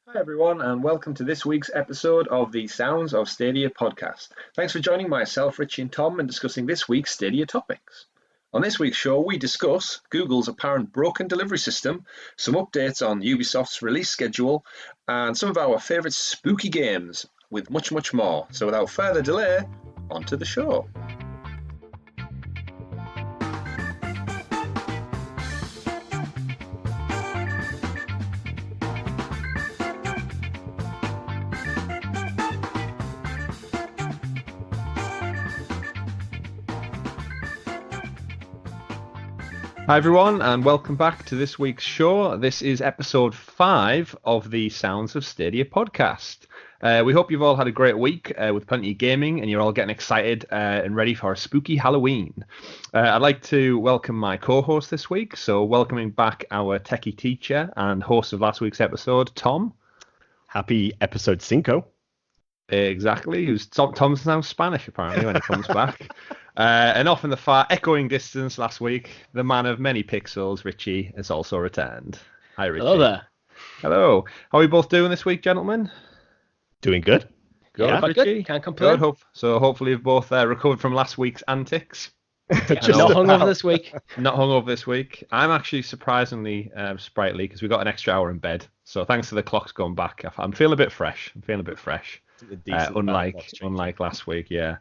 Hi, everyone, and welcome to this week's episode of the Sounds of Stadia podcast. Thanks for joining myself, Richie and Tom, in discussing this week's Stadia topics. On this week's show, we discuss Google's apparent broken delivery system, some updates on Ubisoft's release schedule, and some of our favourite spooky games, with much, much more. So without further delay, on to the show. Hi everyone, and welcome back to this week's show. This is episode 5 of the Sounds of Stadia podcast. We hope you've all had a great week with plenty of gaming and you're all getting excited and ready for a spooky Halloween. I'd like to welcome my co-host this week, so welcoming back our techie teacher and host of last week's episode, Tom. Happy episode 5. Exactly, Tom's now Spanish apparently when he comes back. And off in the far echoing distance last week, the man of many pixels, Richie, has also returned. Hi, Richie. Hello there. Hello. How are we both doing this week, gentlemen? Doing good. Good, Yeah, Richie? good. Can't complain. Good. So hopefully you've both recovered from last week's antics. Just not hungover this week. Not hungover this week. I'm actually surprisingly sprightly because we got an extra hour in bed. So thanks to the clocks going back, I'm feeling a bit fresh. Unlike last week, yeah.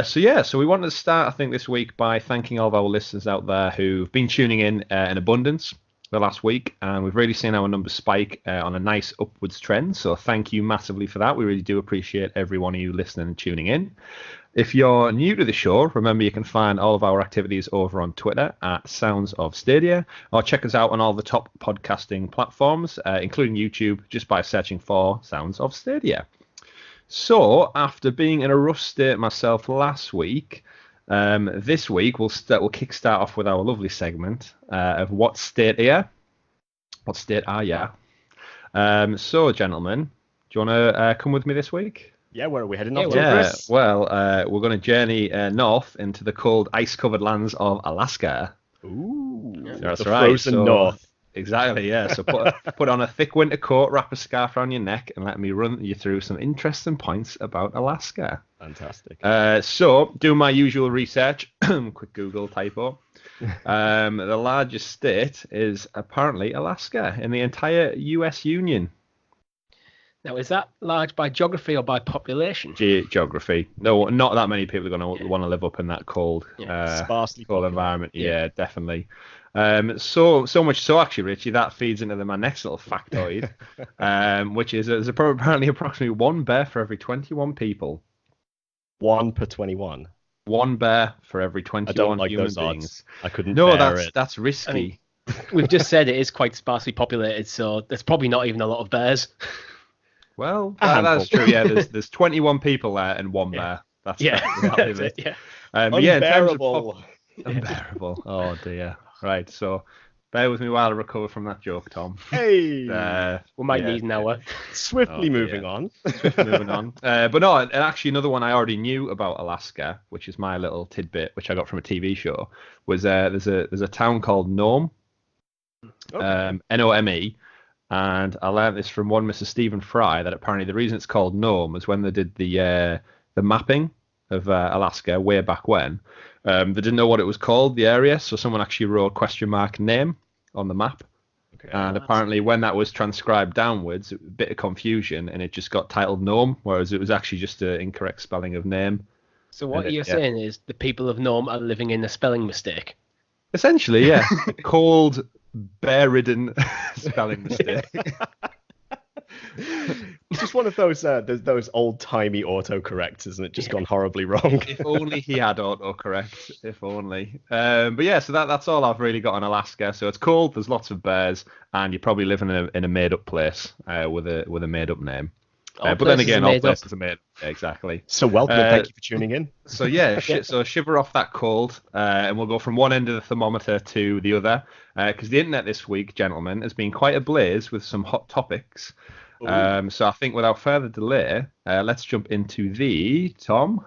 So we wanted to start, I think, this week by thanking all of our listeners out there who've been tuning in abundance the last week, and we've really seen our numbers spike on a nice upwards trend. So thank you massively for that. We really do appreciate every one of you listening and tuning in. If you're new to the show, remember you can find all of our activities over on Twitter at Sounds of Stadia, or check us out on all the top podcasting platforms, including YouTube, just by searching for Sounds of Stadia. So, after being in a rough state myself last week, this week we'll kickstart off with our lovely segment of What State Are Ya? So, gentlemen, do you want to come with me this week? Yeah, where are we heading off to, Yeah, Chris? well, we're going to journey north into the cold, ice-covered lands of Alaska. Ooh, That's the right. frozen So, north. Exactly, yeah. So put on a thick winter coat, wrap a scarf around your neck, and let me run you through some interesting points about Alaska. Fantastic. So, do my usual research, quick Google typo. The largest state is apparently Alaska in the entire US Union. Now, is that large by geography or by population? Geography. No, not that many people are going to want to live up in that cold, Sparsely cold environment. Yeah, definitely. So much so, actually, Richie, that feeds into my next little factoid, which is there's apparently approximately one bear for every 21 people. 1 per 21. One bear for every 21 I don't like human those beings. odds. I couldn't No, bear it. that's risky. I mean, we've just said it is quite sparsely populated, so there's probably not even a lot of bears. Well, A that's handful. true. Yeah, there's 21 people there and one bear. That's exactly That's it. Yeah. But yeah, in terms of Unbearable. unbearable. Oh dear. Right, so bear with me while I recover from that joke, Tom. Hey. We might Yeah. need an hour. Swiftly Oh, moving dear. on. Moving on. But no, and actually another one I already knew about Alaska, which is my little tidbit, which I got from a TV show, was there's a town called Nome, Nome, and I learned this from one Mr. Stephen Fry, that apparently the reason it's called Nome is when they did the mapping of Alaska way back when, they didn't know what it was called, the area, so someone actually wrote ?name on the map. Okay. And apparently when that was transcribed downwards, a bit of confusion, and it just got titled Nome, whereas it was actually just an incorrect spelling of name. So what And you're yeah. saying is the people of Nome are living in a spelling mistake. Essentially, yeah. A cold, bear-ridden spelling mistake. It's just one of those old-timey autocorrects, isn't it? Just gone horribly wrong. If only he had autocorrect. If only. But yeah, so that's all I've really got on Alaska. So it's cold, there's lots of bears, and you're probably living in a made-up place with a made-up name. But then again, all places are made. Exactly. So welcome, and thank you for tuning in. So yeah, so shiver off that cold, and we'll go from one end of the thermometer to the other, because the internet this week, gentlemen, has been quite ablaze with some hot topics. So I think without further delay, let's jump into Tom.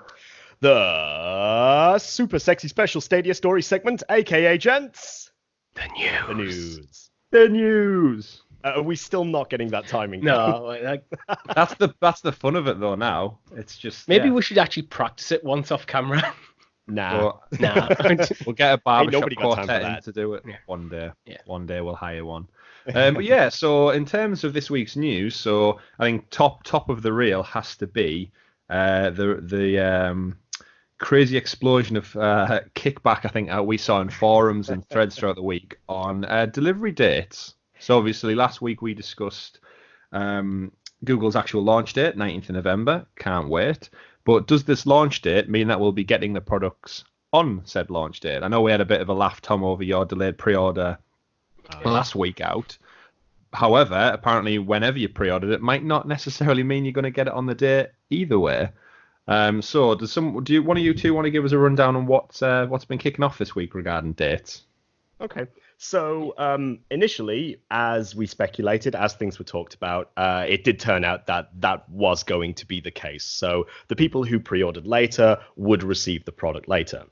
The super sexy special Stadia story segment, aka gents. The news. The news. The news. Are we still not getting that timing? No, like, That's the fun of it though. Now it's just maybe yeah. we should actually practice it once off camera. Nah. But Nah. we'll get a barbershop nobody got time for quartet in that. to do it Yeah. one day. Yeah. One day we'll hire one. But yeah, so in terms of this week's news, so I think top of the reel has to be the crazy explosion of kickback. I think we saw in forums and threads throughout the week on delivery dates. So obviously last week we discussed Google's actual launch date, 19th of November. Can't wait. But does this launch date mean that we'll be getting the products on said launch date? I know we had a bit of a laugh, Tom, over your delayed pre-order last week out. However, apparently whenever you pre-ordered it might not necessarily mean you're going to get it on the day either way. So do one of you two want to give us a rundown on what's been kicking off this week regarding dates? Okay. So initially, as we speculated, as things were talked about, it did turn out that that was going to be the case. So the people who pre-ordered later would receive the product later.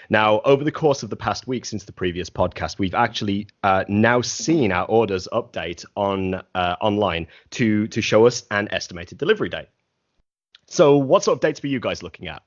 Now, over the course of the past week since the previous podcast, we've actually now seen our orders update online to show us an estimated delivery date. So what sort of dates were you guys looking at?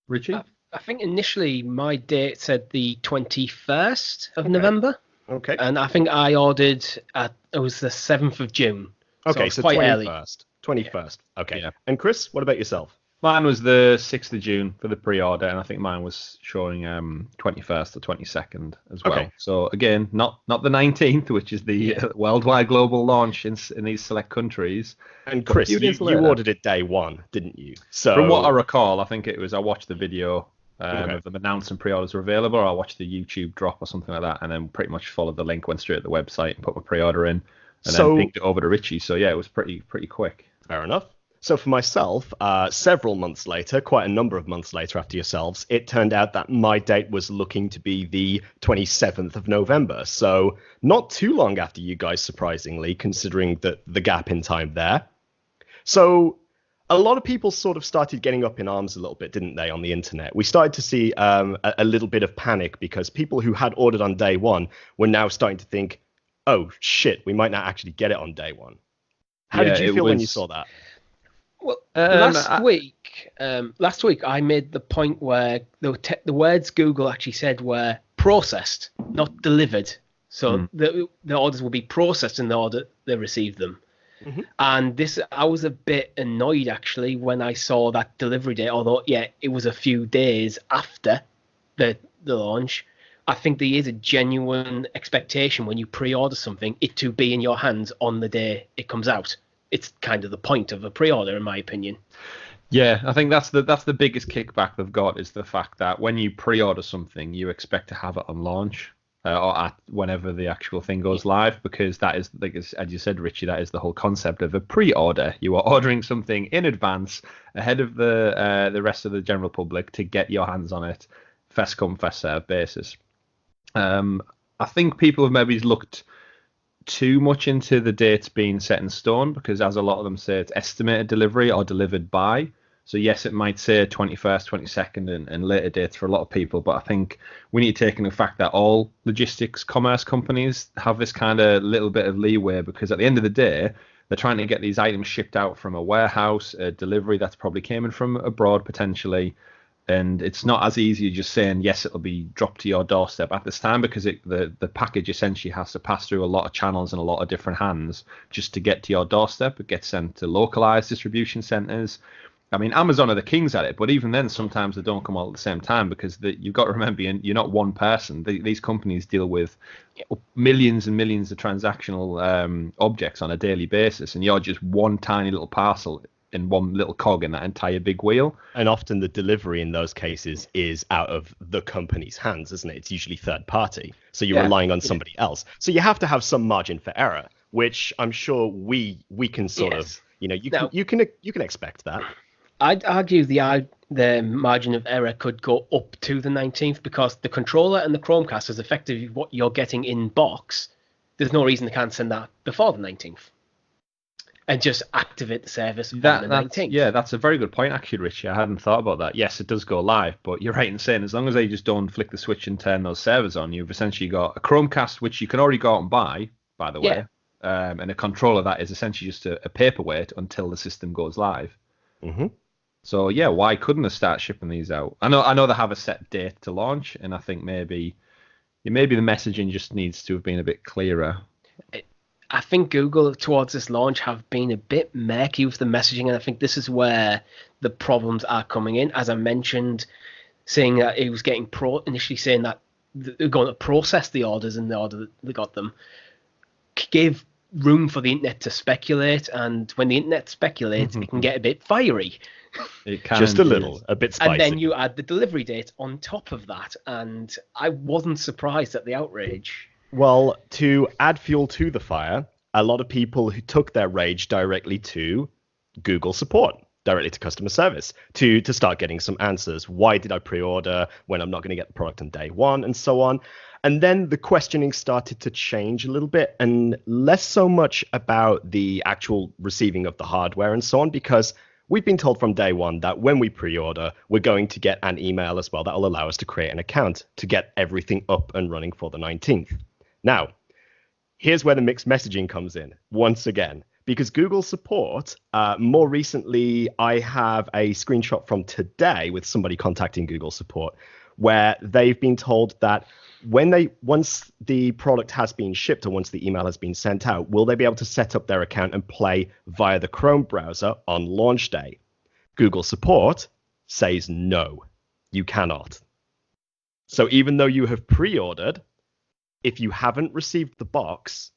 Richie? I think initially my date said the 21st of November. Okay. And I think I ordered it was the 7th of June. Okay, so so quite 21st. early. 21st. Okay. Yeah. And Chris, what about yourself? Mine was the 6th of June for the pre-order, and I think mine was showing 21st or 22nd as well. Okay. So again, not the 19th, which is the worldwide global launch in these select countries. And Chris, few you days later. ordered it day one, didn't you? So From what I recall, I think it was I watched the video Okay. of them announcing pre-orders were available, or I watched the YouTube drop or something like that, and then pretty much followed the link, went straight to the website and put my pre-order in, and then pinged it over to Richie. So yeah, it was pretty quick. Fair enough. So for myself, several months later, quite a number of months later after yourselves, it turned out that my date was looking to be the 27th of November. So not too long after you guys, surprisingly, considering the gap in time there. So a lot of people sort of started getting up in arms a little bit, didn't they, on the internet? We started to see a little bit of panic because people who had ordered on day one were now starting to think, oh, shit, we might not actually get it on day one. How did you feel when you saw that? Well, last week I made the point where the words Google actually said were processed, not delivered. So the orders will be processed in the order they received them. Mm-hmm. And I was a bit annoyed actually when I saw that delivery date, although it was a few days after the launch. I think there is a genuine expectation when you pre-order something, it to be in your hands on the day it comes out. It's kind of the point of a pre-order, in my opinion. Yeah, I think that's the biggest kickback they've got is the fact that when you pre-order something, you expect to have it on launch or at whenever the actual thing goes live, because that is, like as you said, Richie, that is the whole concept of a pre-order. You are ordering something in advance ahead of the rest of the general public to get your hands on it, first come first serve basis. I think people have maybe looked too much into the dates being set in stone, because as a lot of them say, it's estimated delivery or delivered by. So yes, it might say 21st, 22nd and later dates for a lot of people, but I think we need to take into the fact that all logistics commerce companies have this kind of little bit of leeway, because at the end of the day, they're trying to get these items shipped out from a warehouse, a delivery that's probably came in from abroad potentially. And it's not as easy as just saying, yes, it'll be dropped to your doorstep at this time, because the package essentially has to pass through a lot of channels and a lot of different hands just to get to your doorstep. It gets sent to localized distribution centers. I mean, Amazon are the kings at it, but even then, sometimes they don't come all at the same time, because you've got to remember, you're not one person. These companies deal with millions and millions of transactional objects on a daily basis, and you're just one tiny little parcel in one little cog in that entire big wheel. And often the delivery in those cases is out of the company's hands, isn't it? It's usually third party. So you're relying on somebody else. So you have to have some margin for error, which I'm sure we can sort of, you can expect that. I'd argue the margin of error could go up to the 19th, because the controller and the Chromecast is effectively what you're getting in box. There's no reason they can't send that before the 19th. And just activate the service on the 19th. Yeah, that's a very good point, actually, Richie. I hadn't thought about that. Yes, it does go live, but you're right in saying as long as they just don't flick the switch and turn those servers on, you've essentially got a Chromecast, which you can already go out and buy, by the way. and a controller that is essentially just a paperweight until the system goes live. Mm-hmm. So yeah, why couldn't they start shipping these out? I know they have a set date to launch, and I think maybe the messaging just needs to have been a bit clearer. I think Google towards this launch have been a bit murky with the messaging, and I think this is where the problems are coming in. As I mentioned, saying that it was getting initially saying that they're going to process the orders in the order that they got them, gave room for the internet to speculate, and when the internet speculates, it can get a bit fiery. It can just a little, a bit spicy. And then you add the delivery date on top of that, and I wasn't surprised at the outrage. Well, to add fuel to the fire, a lot of people who took their rage directly to Google support, directly to customer service, to start getting some answers. Why did I pre-order when I'm not going to get the product on day one, and so on. And then the questioning started to change a little bit, and less so much about the actual receiving of the hardware and so on, because we've been told from day one that when we pre-order, we're going to get an email as well that will allow us to create an account to get everything up and running for the 19th. Now, here's where the mixed messaging comes in once again, because Google support, more recently, I have a screenshot from today with somebody contacting Google support where they've been told that once the product has been shipped or once the email has been sent out, will they be able to set up their account and play via the Chrome browser on launch day? Google support says no, you cannot. So even though you have pre-ordered, if you haven't received the box,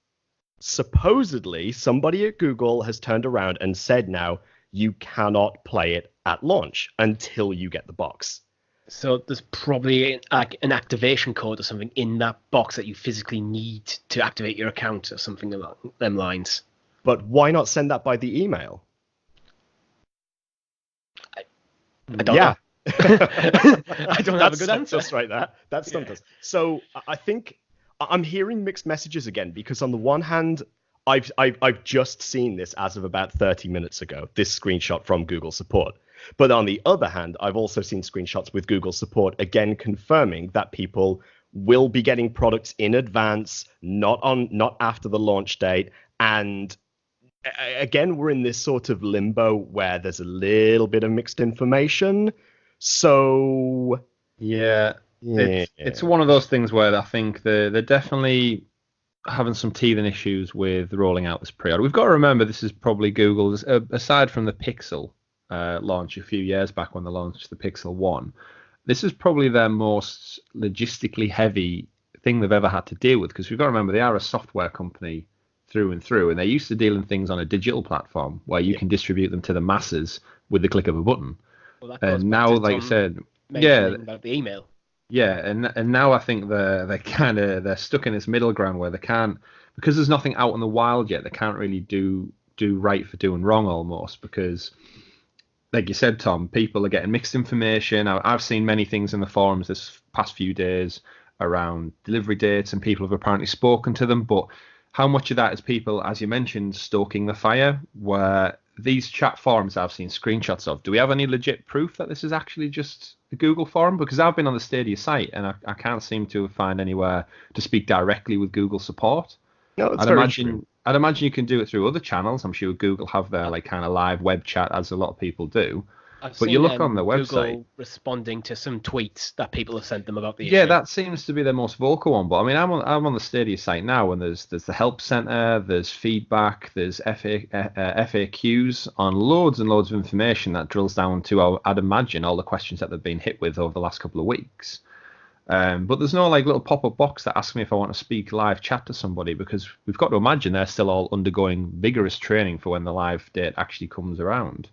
supposedly somebody at Google has turned around and said now you cannot play it at launch until you get the box. So there's probably an activation code or something in that box that you physically need to activate your account or something along them lines. But why not send that by the email? I don't know. I don't have a good answer. That's right there. That stumped us. So I think I'm hearing mixed messages again, because on the one hand, I've just seen this as of about 30 minutes ago, this screenshot from Google support. But on the other hand, I've also seen screenshots with Google support again confirming that people will be getting products in advance, not after the launch date. And again, we're in this sort of limbo where there's a little bit of mixed information. So yeah. It's one of those things where I think they're definitely having some teething issues with rolling out this pre-order. We've got to remember this is probably Google's, aside from the Pixel launch a few years back when they launched the Pixel 1, this is probably their most logistically heavy thing they've ever had to deal with, because we've got to remember they are a software company through and through, and they're used to dealing things on a digital platform where you can distribute them to the masses with the click of a button. Well, and now, like you said, about the email. Yeah, and now I think they're stuck in this middle ground where they can't, because there's nothing out in the wild yet, they can't really do right for doing wrong almost, because like you said, Tom, people are getting mixed information. I've seen many things in the forums this past few days around delivery dates, and people have apparently spoken to them, but how much of that is people, as you mentioned, stoking the fire, where these chat forums I've seen screenshots of, do we have any legit proof that this is actually just a Google forum? Because I've been on the Stadia site and I can't seem to find anywhere to speak directly with Google support. No, it's very true. I'd imagine you can do it through other channels. I'm sure Google have their like kind of live web chat, as a lot of people do. But you look on the website, Google responding to some tweets that people have sent them about the issue. issue. That seems to be their most vocal one. But I mean, I'm on the Stadia site now, and there's the help center, there's feedback, there's FAQs on loads and loads of information that drills down to, I'd imagine, all the questions that they've been hit with over the last couple of weeks. But there's no like little pop-up box that asks me if I want to speak live chat to somebody, because we've got to imagine they're still all undergoing vigorous training for when the live date actually comes around.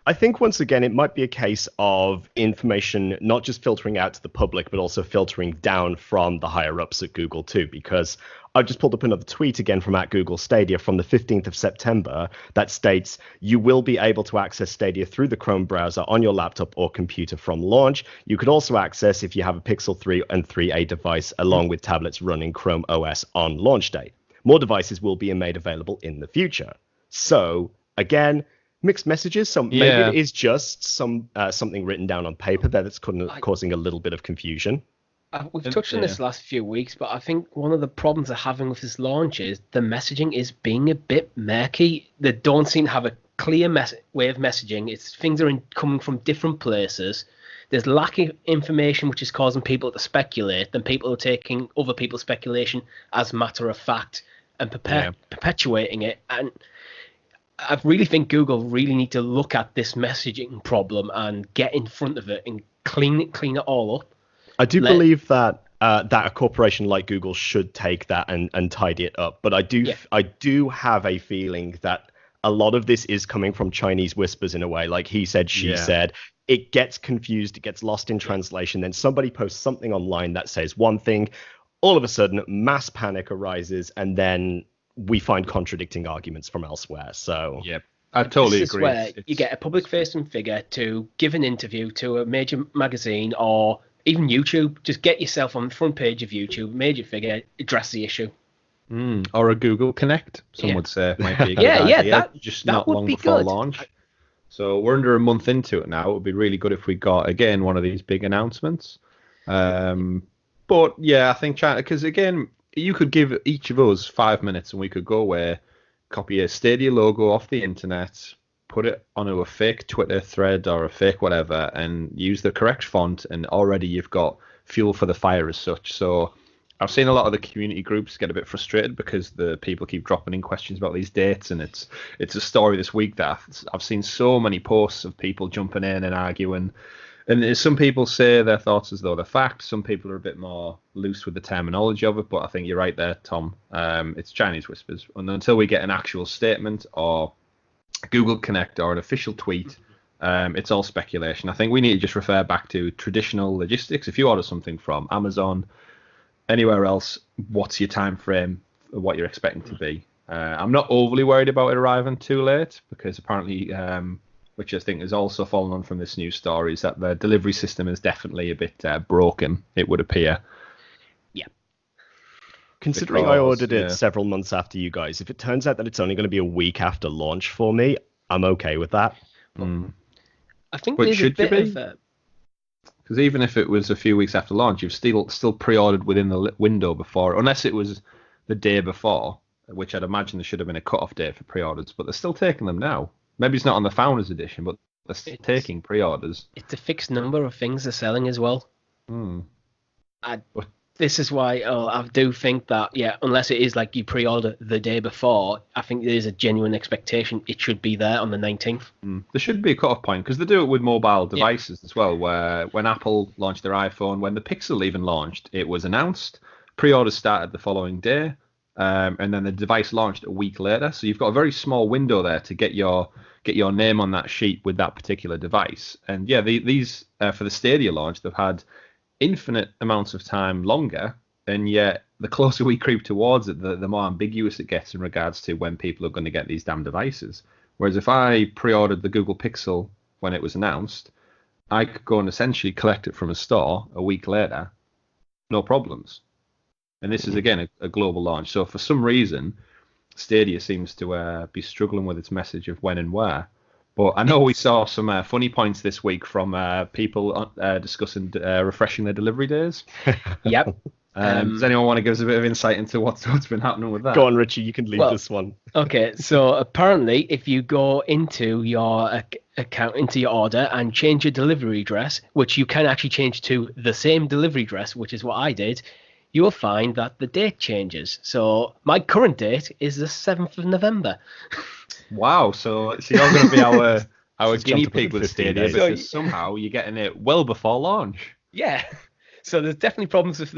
I think once again, it might be a case of information not just filtering out to the public, but also filtering down from the higher ups at Google too, because I've just pulled up another tweet again from @Google Stadia from the 15th of September that states you will be able to access Stadia through the Chrome browser on your laptop or computer from launch. You could also access if you have a Pixel 3 and 3a device along with tablets running Chrome OS on launch day. More devices will be made available in the future. So again, mixed messages. So maybe it is just something written down on paper that's causing a little bit of confusion. we've touched on this the last few weeks, but I think one of the problems they're having with this launch is the messaging is being a bit murky. They don't seem to have a clear way of messaging. Things are coming from different places. There's lack of information, which is causing people to speculate. Then people are taking other people's speculation as matter of fact and perpetuating it. And I really think Google really need to look at this messaging problem and get in front of it and clean it all up. I do believe that a corporation like Google should take that and tidy it up. But I do have a feeling that a lot of this is coming from Chinese whispers in a way, like he said, she said. It gets confused, it gets lost in translation. Then somebody posts something online that says one thing, all of a sudden mass panic arises, and then we find contradicting arguments from elsewhere. So I totally agree. This is where you get a public-facing figure to give an interview to a major magazine or even YouTube. Just get yourself on the front page of YouTube, major figure, address the issue. Or a Google Connect, some would say, might be a good idea. Just that not would long be before good. launch. So we're under a month into it now. It would be really good if we got, again, one of these big announcements. But yeah, I think China, because again, you could give each of us 5 minutes and we could go away, copy a Stadia logo off the internet, put it onto a fake Twitter thread or a fake whatever, and use the correct font, and already you've got fuel for the fire as such. So I've seen a lot of the community groups get a bit frustrated because the people keep dropping in questions about these dates, and it's a story this week that I've seen so many posts of people jumping in and arguing. And some people say their thoughts as though they're fact. Some people are a bit more loose with the terminology of it, but I think you're right there, Tom. It's Chinese whispers. And until we get an actual statement or Google Connect or an official tweet, it's all speculation. I think we need to just refer back to traditional logistics. If you order something from Amazon, anywhere else, what's your time frame, what you're expecting to be? I'm not overly worried about it arriving too late, because apparently, which I think has also fallen on from this news story, is that the delivery system is definitely a bit broken, it would appear. Yeah. Considering I ordered it several months after you guys, if it turns out that it's only going to be a week after launch for me, I'm okay with that. I think there's a bit of... Because even if it was a few weeks after launch, you've still pre-ordered within the window before, unless it was the day before, which I'd imagine there should have been a cut-off date for pre-orders, but they're still taking them now. Maybe it's not on the Founders Edition, but they're still taking pre-orders. It's a fixed number of things they're selling as well. This is why I do think that, unless it is like you pre-order the day before, I think there is a genuine expectation it should be there on the 19th. There should be a cut-off point, because they do it with mobile devices as well, where when Apple launched their iPhone, when the Pixel even launched, it was announced, pre-orders started the following day, and then the device launched a week later. So you've got a very small window there to get your name on that sheet with that particular device. And these for the Stadia launch, they've had infinite amounts of time longer, and yet the closer we creep towards it, the more ambiguous it gets in regards to when people are going to get these damn devices. Whereas if I pre-ordered the Google Pixel when it was announced, I could go and essentially collect it from a store a week later, no problems. And this is, again, a global launch. So for some reason, Stadia seems to be struggling with its message of when and where. But I know we saw some funny points this week from people discussing refreshing their delivery days. Yep. Does anyone want to give us a bit of insight into what's been happening with that? Go on, Richie. You can lead this one. Okay. So apparently, if you go into your account, into your order, and change your delivery address, which you can actually change to the same delivery address, which is what I did, you will find that the date changes. So my current date is the 7th of November. Wow, so you're going to be our guinea pig with Stadia, because somehow you're getting it well before launch. Yeah, so there's definitely problems with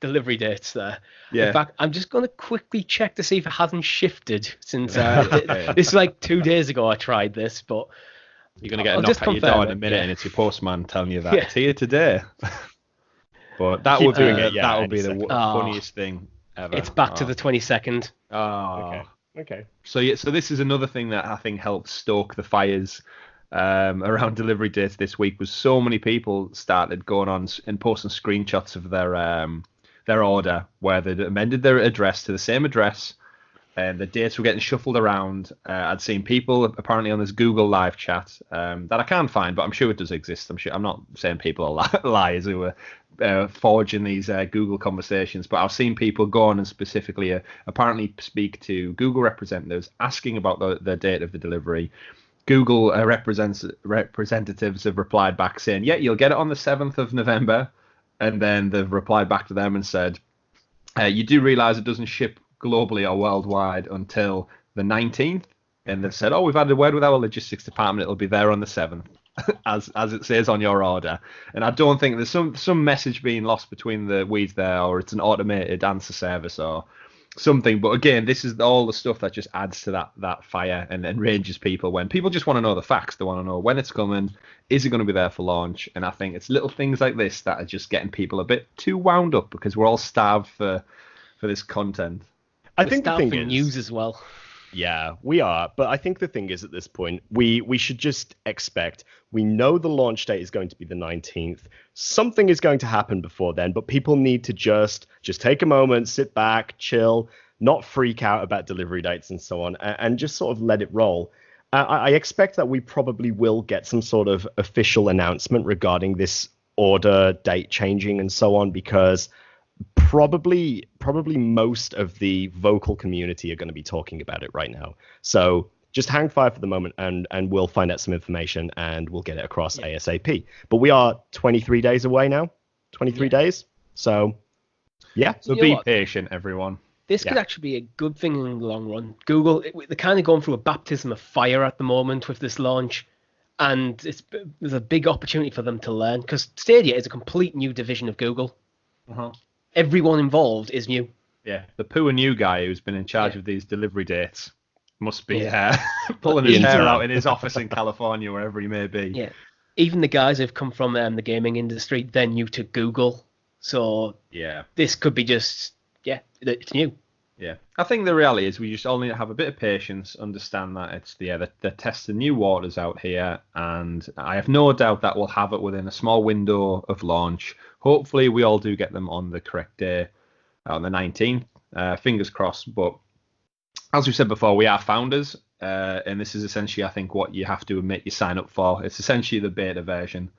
delivery dates there. Yeah. In fact, I'm just going to quickly check to see if it hasn't shifted since this is like 2 days ago I tried this, but you're going to get a knock at your door in a minute, and it's your postman telling you that it's here today. But that would be the funniest thing ever. It's back to the 22nd. Okay. So this is another thing that I think helped stoke the fires around delivery dates this week. Was so many people started going on and posting screenshots of their order where they'd amended their address to the same address and the dates were getting shuffled around. I'd seen people apparently on this Google live chat that I can't find, but I'm sure it does exist. I'm not saying people are liars who are forging these Google conversations, but I've seen people go on and specifically apparently speak to Google representatives asking about the date of the delivery. Google representatives have replied back saying, yeah, you'll get it on the 7th of November. And then they've replied back to them and said, you do realize it doesn't ship globally or worldwide until the 19th. And they've said, we've had a word with our logistics department. It'll be there on the 7th, as it says on your order. And I don't think there's some message being lost between the weeds there, or it's an automated answer service or something. But again, this is all the stuff that just adds to that fire and enrages people when people just want to know the facts. They want to know when it's coming. Is it going to be there for launch? And I think it's little things like this that are just getting people a bit too wound up because we're all starved for this content. I think the thing is news as well. Yeah, we are. But I think the thing is, at this point, we should just expect. We know the launch date is going to be the 19th. Something is going to happen before then, but people need to just take a moment, sit back, chill, not freak out about delivery dates and so on, and just sort of let it roll. I expect that we probably will get some sort of official announcement regarding this order date changing and so on, because probably most of the vocal community are going to be talking about it right now. So just hang fire for the moment, and we'll find out some information and we'll get it across ASAP. But we are 23 days away now. 23 days. So yeah. So be patient, everyone. This could actually be a good thing in the long run. Google, they're kind of going through a baptism of fire at the moment with this launch, and there's a big opportunity for them to learn, because Stadia is a complete new division of Google. Uh-huh. Everyone involved is new. Yeah, the poor new guy who's been in charge of these delivery dates must be pulling his hair out in his office in California, wherever he may be. Yeah, even the guys who've come from the gaming industry, they're new to Google. So this could be just, it's new. Yeah, I think the reality is we just all need to have a bit of patience, understand that it's they're testing new waters out here, and I have no doubt that we'll have it within a small window of launch. Hopefully we all do get them on the correct day, on the 19th. Fingers crossed. But as we said before, we are founders, and this is essentially, I think, what you have to admit you sign up for. It's essentially the beta version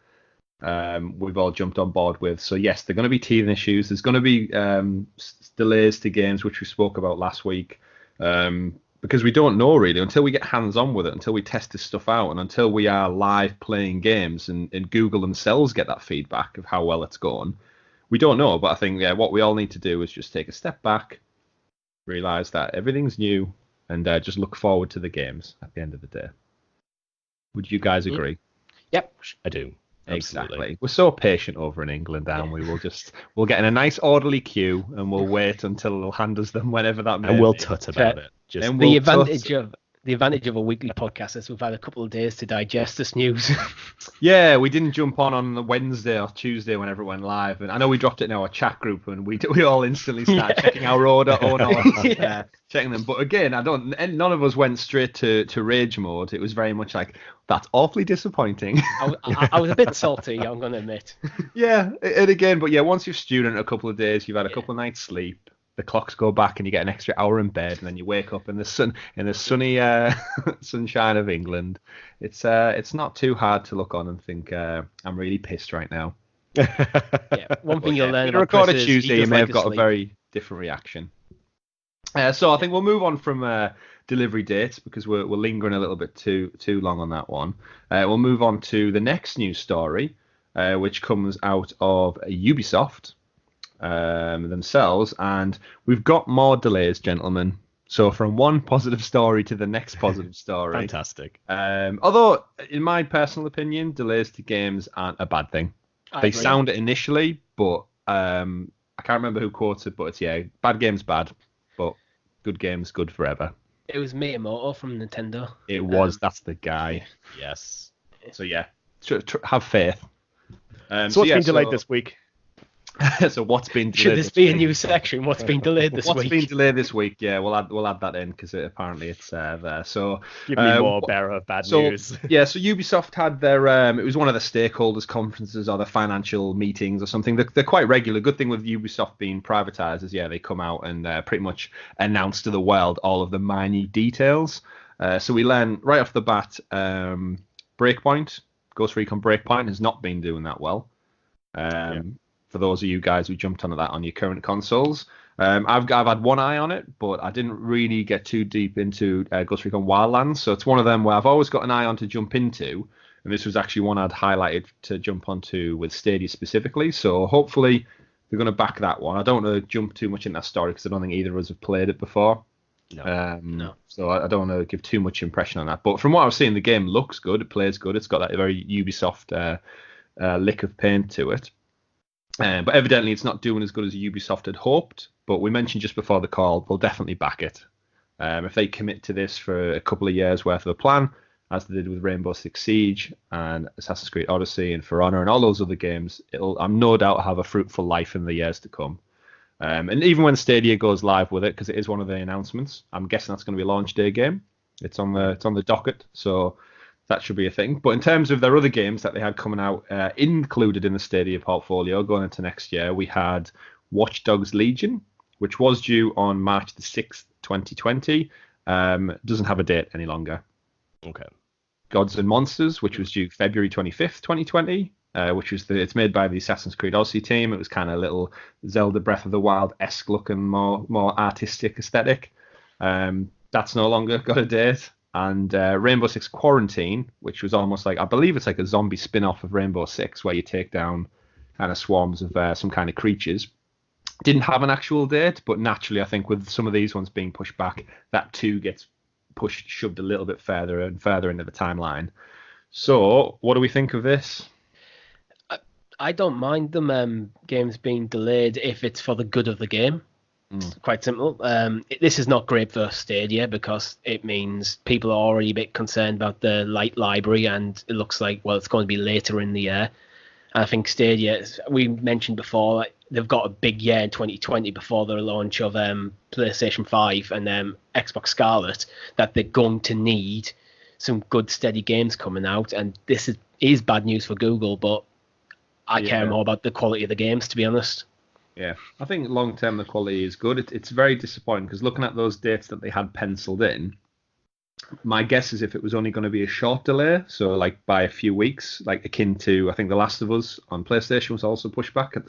we've all jumped on board with. So yes, there are going to be teething issues. There's going to be delays to games, which we spoke about last week, because we don't know really until we get hands-on with it, until we test this stuff out, and until we are live playing games and Google themselves get that feedback of how well it's going. We don't know, but I think what we all need to do is just take a step back, realize that everything's new, and just look forward to the games at the end of the day. Would you guys agree? Yep, I do. Exactly. Absolutely. We're so patient over in England, and we'll get in a nice orderly queue, and we'll wait until they'll hand us them whenever that may and we'll be. tut about it. The advantage of a weekly podcast is we've had a couple of days to digest this news. Yeah, we didn't jump on the Wednesday or Tuesday whenever it went live, and I know we dropped it in our chat group, and we all instantly started checking our order, checking them. But again, none of us went straight to rage mode. It was very much like, that's awfully disappointing. I was a bit salty, I'm going to admit. Yeah, and again, but once you've stewed in a couple of days, you've had a couple of nights sleep, the clocks go back and you get an extra hour in bed, and then you wake up in the sunny sunshine of England. It's not too hard to look on and think, I'm really pissed right now. One thing you'll learn. If you record a Tuesday, you may have got a very different reaction. So I think we'll move on from delivery dates, because we're lingering a little bit too long on that one. We'll move on to the next news story, which comes out of Ubisoft themselves, and we've got more delays, gentlemen. So from one positive story to the next positive story. Fantastic. Although, in my personal opinion, delays to games aren't a bad thing. They sound it initially, but I can't remember who quoted, but it's bad game's bad, but good game's good forever. It was Miyamoto from Nintendo. It was. That's the guy. Yes. So have faith. So what's been delayed this week? So what's been delayed? Should this be a new section? What's been delayed this week? What's been delayed this week? Yeah, we'll add that in because apparently it's there. So give me more bearer of bad news. Yeah, so Ubisoft had their it was one of the stakeholders conferences or the financial meetings or something. They're quite regular. Good thing with Ubisoft being privatized is they come out and pretty much announce to the world all of the minute details. So we learn right off the bat, Breakpoint, Ghost Recon Breakpoint has not been doing that well. For those of you guys who jumped onto that on your current consoles. I've had one eye on it, but I didn't really get too deep into Ghost Recon Wildlands. So it's one of them where I've always got an eye on to jump into, and this was actually one I'd highlighted to jump onto with Stadia specifically. So hopefully we're going to back that one. I don't want to jump too much in that story because I don't think either of us have played it before. No. So I don't want to give too much impression on that. But from what I was seeing, the game looks good. It plays good. It's got that very Ubisoft lick of paint to it. But evidently it's not doing as good as Ubisoft had hoped. But we mentioned just before the call, we'll definitely back it. If they commit to this for a couple of years worth of a plan, as they did with Rainbow Six Siege and Assassin's Creed Odyssey and For Honor and all those other games, it'll, I'm no doubt, have a fruitful life in the years to come. And even when Stadia goes live with it, because it is one of the announcements, I'm guessing that's going to be a launch day game. It's on the docket, so that should be a thing. But in terms of their other games that they had coming out, included in the Stadia portfolio going into next year, we had Watch Dogs Legion, which was due on March the 6th, 2020. Doesn't have a date any longer. Okay. Gods and Monsters, which was due February 25th, 2020. Which was it's made by the Assassin's Creed Odyssey team. It was kind of a little Zelda Breath of the Wild-esque looking, more artistic aesthetic. That's no longer got a date. And Rainbow Six Quarantine, which was almost like, I believe it's like a zombie spin-off of Rainbow Six, where you take down kind of swarms of some kind of creatures. Didn't have an actual date, but naturally, I think with some of these ones being pushed back, that too gets shoved a little bit further and further into the timeline. So, what do we think of this? I don't mind them games being delayed if it's for the good of the game. It's quite simple. This is not great for Stadia because it means people are already a bit concerned about the light library, and it looks like, well, it's going to be later in the year. And I think Stadia, we mentioned before, like, they've got a big year in 2020 before the launch of PlayStation 5 and Xbox Scarlet, that they're going to need some good, steady games coming out. And this is bad news for Google, but I care more about the quality of the games, to be honest. Yeah, I think long term the quality is good. It's very disappointing because looking at those dates that they had penciled in, my guess is if it was only going to be a short delay, so like by a few weeks, like akin to, I think The Last of Us on PlayStation was also pushed back at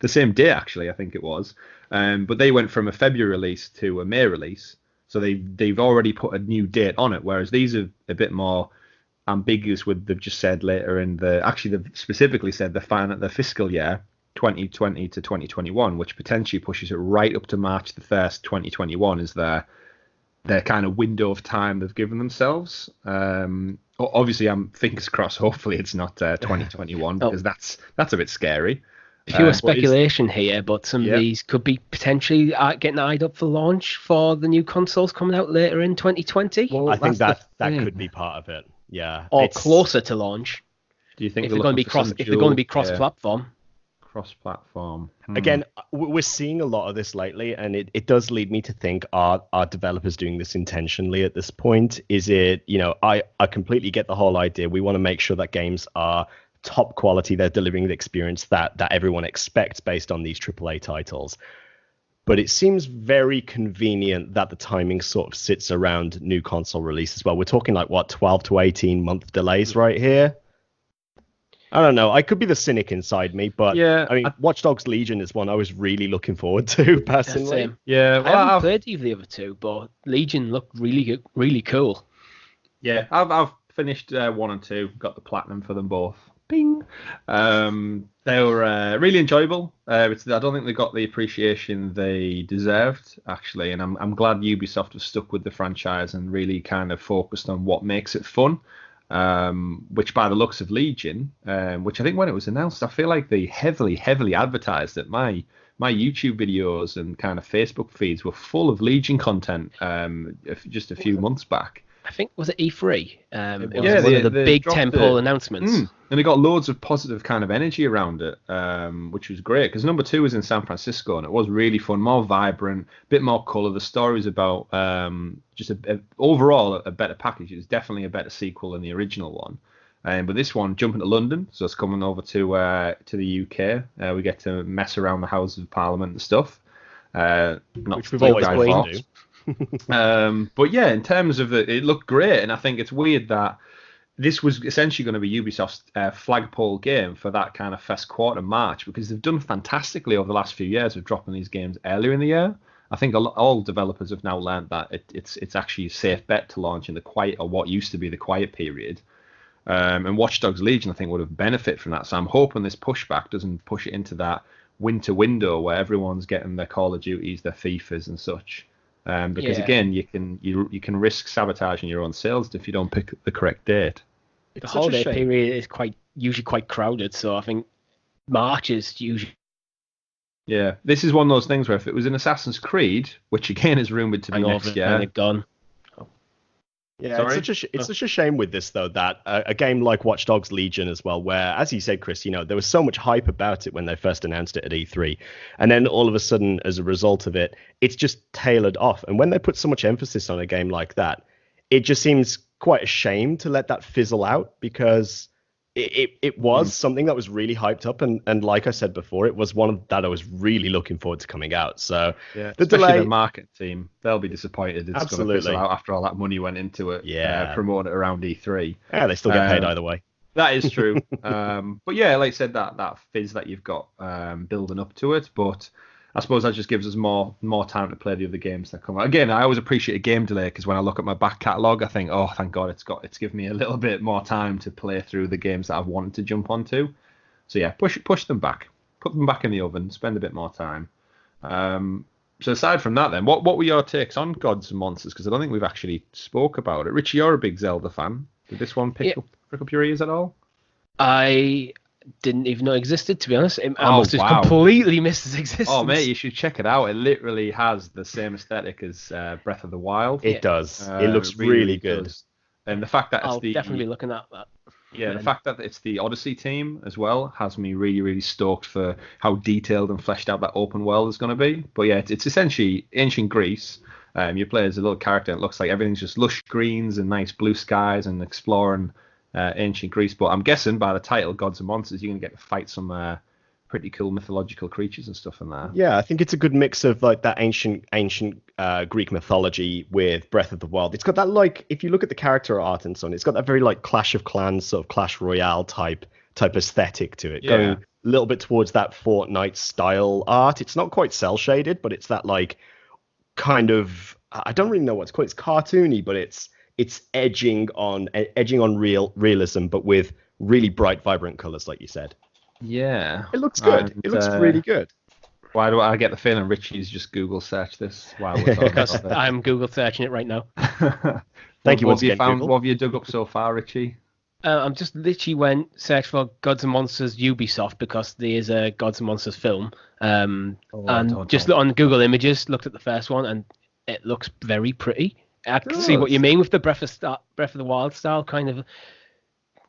the same day, actually, I think it was. But they went from a February release to a May release, so they've already put a new date on it, whereas these are a bit more ambiguous with, they've just said later in they've specifically said the fiscal year 2020 to 2021, which potentially pushes it right up to March the 1st, 2021 is their kind of window of time they've given themselves. Obviously, I'm fingers crossed, hopefully it's not 2021 because that's a bit scary. Pure speculation here, but some of these could be potentially getting eyed up for launch for the new consoles coming out later in 2020. Well, I think that could be part of it. Yeah, or closer to launch. Do you think if they're going to be cross-platform? Cross-platform. Again, we're seeing a lot of this lately, and it does lead me to think, are developers doing this intentionally at this point? Is it, I completely get the whole idea. We want to make sure that games are top quality. They're delivering the experience that everyone expects based on these AAA titles. But it seems very convenient that the timing sort of sits around new console releases. Well, we're talking like, 12 to 18 month delays right here. I don't know. I could be the cynic inside me, but I mean, Watch Dogs Legion is one I was really looking forward to personally. Yeah, well, I haven't played either of the other two, but Legion looked really, really cool. Yeah, I've finished 1 and 2, got the platinum for them both. Bing. They were really enjoyable. I don't think they got the appreciation they deserved, actually, and I'm glad Ubisoft was stuck with the franchise and really kind of focused on what makes it fun. Which by the looks of Legion, which I think when it was announced, I feel like they heavily advertised it. My YouTube videos and kind of Facebook feeds were full of Legion content just a few months back. I think, was it E3? It was Yeah, one of the big dropped tentpole announcements. And it got loads of positive kind of energy around it, which was great, because number 2 was in San Francisco, and it was really fun, more vibrant, a bit more colour. The story's about just overall a better package. It was definitely a better sequel than the original one. But this one, jumping to London, so it's coming over to the UK. We get to mess around the Houses of Parliament and stuff. Which we've always wanted to do. But yeah, in terms of it looked great, and I think it's weird that this was essentially going to be Ubisoft's flagpole game for that kind of first quarter March, because they've done fantastically over the last few years of dropping these games earlier in the year. I think all developers have now learned that it's actually a safe bet to launch in the quiet, or what used to be the quiet period. And Watch Dogs Legion, I think, would have benefited from that. So I'm hoping this pushback doesn't push it into that winter window where everyone's getting their Call of Duties, their FIFAs and such. Because again, you can risk sabotaging your own sales if you don't pick the correct date. The holiday period is usually quite crowded, so I think March is usually. Yeah, this is one of those things where if it was an Assassin's Creed, which again is rumored to be next year, and they're gone. Yeah, it's such a shame with this, though, that a game like Watch Dogs Legion as well, where, as you said, Chris, there was so much hype about it when they first announced it at E3. And then all of a sudden, as a result of it, it's just tailored off. And when they put so much emphasis on a game like that, it just seems quite a shame to let that fizzle out, because it was something that was really hyped up. And like I said before, it was one that I was really looking forward to coming out. So yeah, especially the market team, they'll be disappointed. It's going to fizzle out after all that money went into it. Yeah, promote it around E3. Yeah, they still get paid either way. That is true. But yeah, like I said, that fizz that you've got building up to it, but I suppose that just gives us more time to play the other games that come out. Again, I always appreciate a game delay, because when I look at my back catalogue, I think, oh, thank God it's given me a little bit more time to play through the games that I've wanted to jump onto. So yeah, push them back, put them back in the oven, spend a bit more time. So aside from that, then, what were your takes on Gods and Monsters? Because I don't think we've actually spoke about it. Richie, you're a big Zelda fan. Did this one prick up your ears at all? I didn't even know it existed, to be honest. I must have completely missed its existence. Oh, mate, you should check it out. It literally has the same aesthetic as Breath of the Wild. It does. It looks really good. Does. And the fact that I'll definitely be looking at that. Yeah, the fact that it's the Odyssey team as well has me really, really stoked for how detailed and fleshed out that open world is going to be. But yeah, it's essentially ancient Greece. You play as a little character, and it looks like everything's just lush greens and nice blue skies and exploring ancient Greece. But I'm guessing by the title, Gods and Monsters, you're going to get to fight some pretty cool mythological creatures and stuff in there. Yeah, I think it's a good mix of like that ancient Greek mythology with Breath of the Wild. It's got that, like, if you look at the character art and so on, it's got that very like Clash of Clans, sort of Clash Royale type aesthetic to it, going a little bit towards that Fortnite style art. It's not quite cel shaded, but it's that like kind of, I don't really know what it's called. It's cartoony, but it's edging on realism, but with really bright, vibrant colors, like you said. Yeah, it looks good. It looks really good. Why do I get the feeling Richie's just Google search this while we're talking because about it? I'm Google searching it right now. Thank you once again, Google. What have you dug up so far, Richie? I'm just literally search for Gods and Monsters Ubisoft, because there is a Gods and Monsters film. On Google Images, looked at the first one, and it looks very pretty. I can see what you mean with the Breath of the Wild style, kind of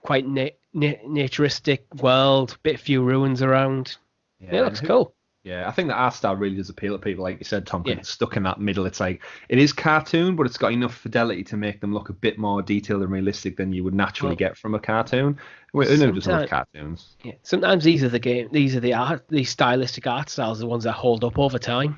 quite naturistic world, few ruins around. Yeah, it looks cool. Yeah, I think the art style really does appeal to people, like you said, Tom. It's stuck in that middle. It's like, it is cartoon, but it's got enough fidelity to make them look a bit more detailed and realistic than you would naturally get from a cartoon. Who just loves cartoons? Yeah, sometimes these are these stylistic art styles, the ones that hold up over time.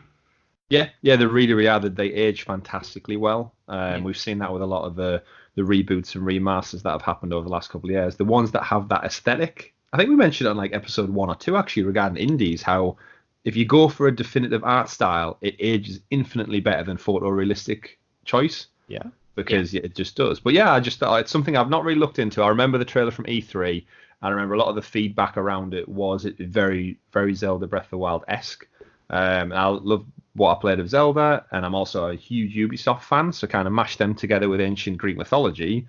Yeah, they really are. They age fantastically well. We've seen that with a lot of the reboots and remasters that have happened over the last couple of years. The ones that have that aesthetic, I think we mentioned on like episode 1 or 2 actually regarding indies, how if you go for a definitive art style, it ages infinitely better than photorealistic choice. Yeah, because it just does. But yeah, I just thought it's something I've not really looked into. I remember the trailer from E3, and I remember a lot of the feedback around it was very, very Zelda Breath of the Wild-esque. I love what I played of Zelda, and I'm also a huge Ubisoft fan, so kind of mash them together with ancient Greek mythology.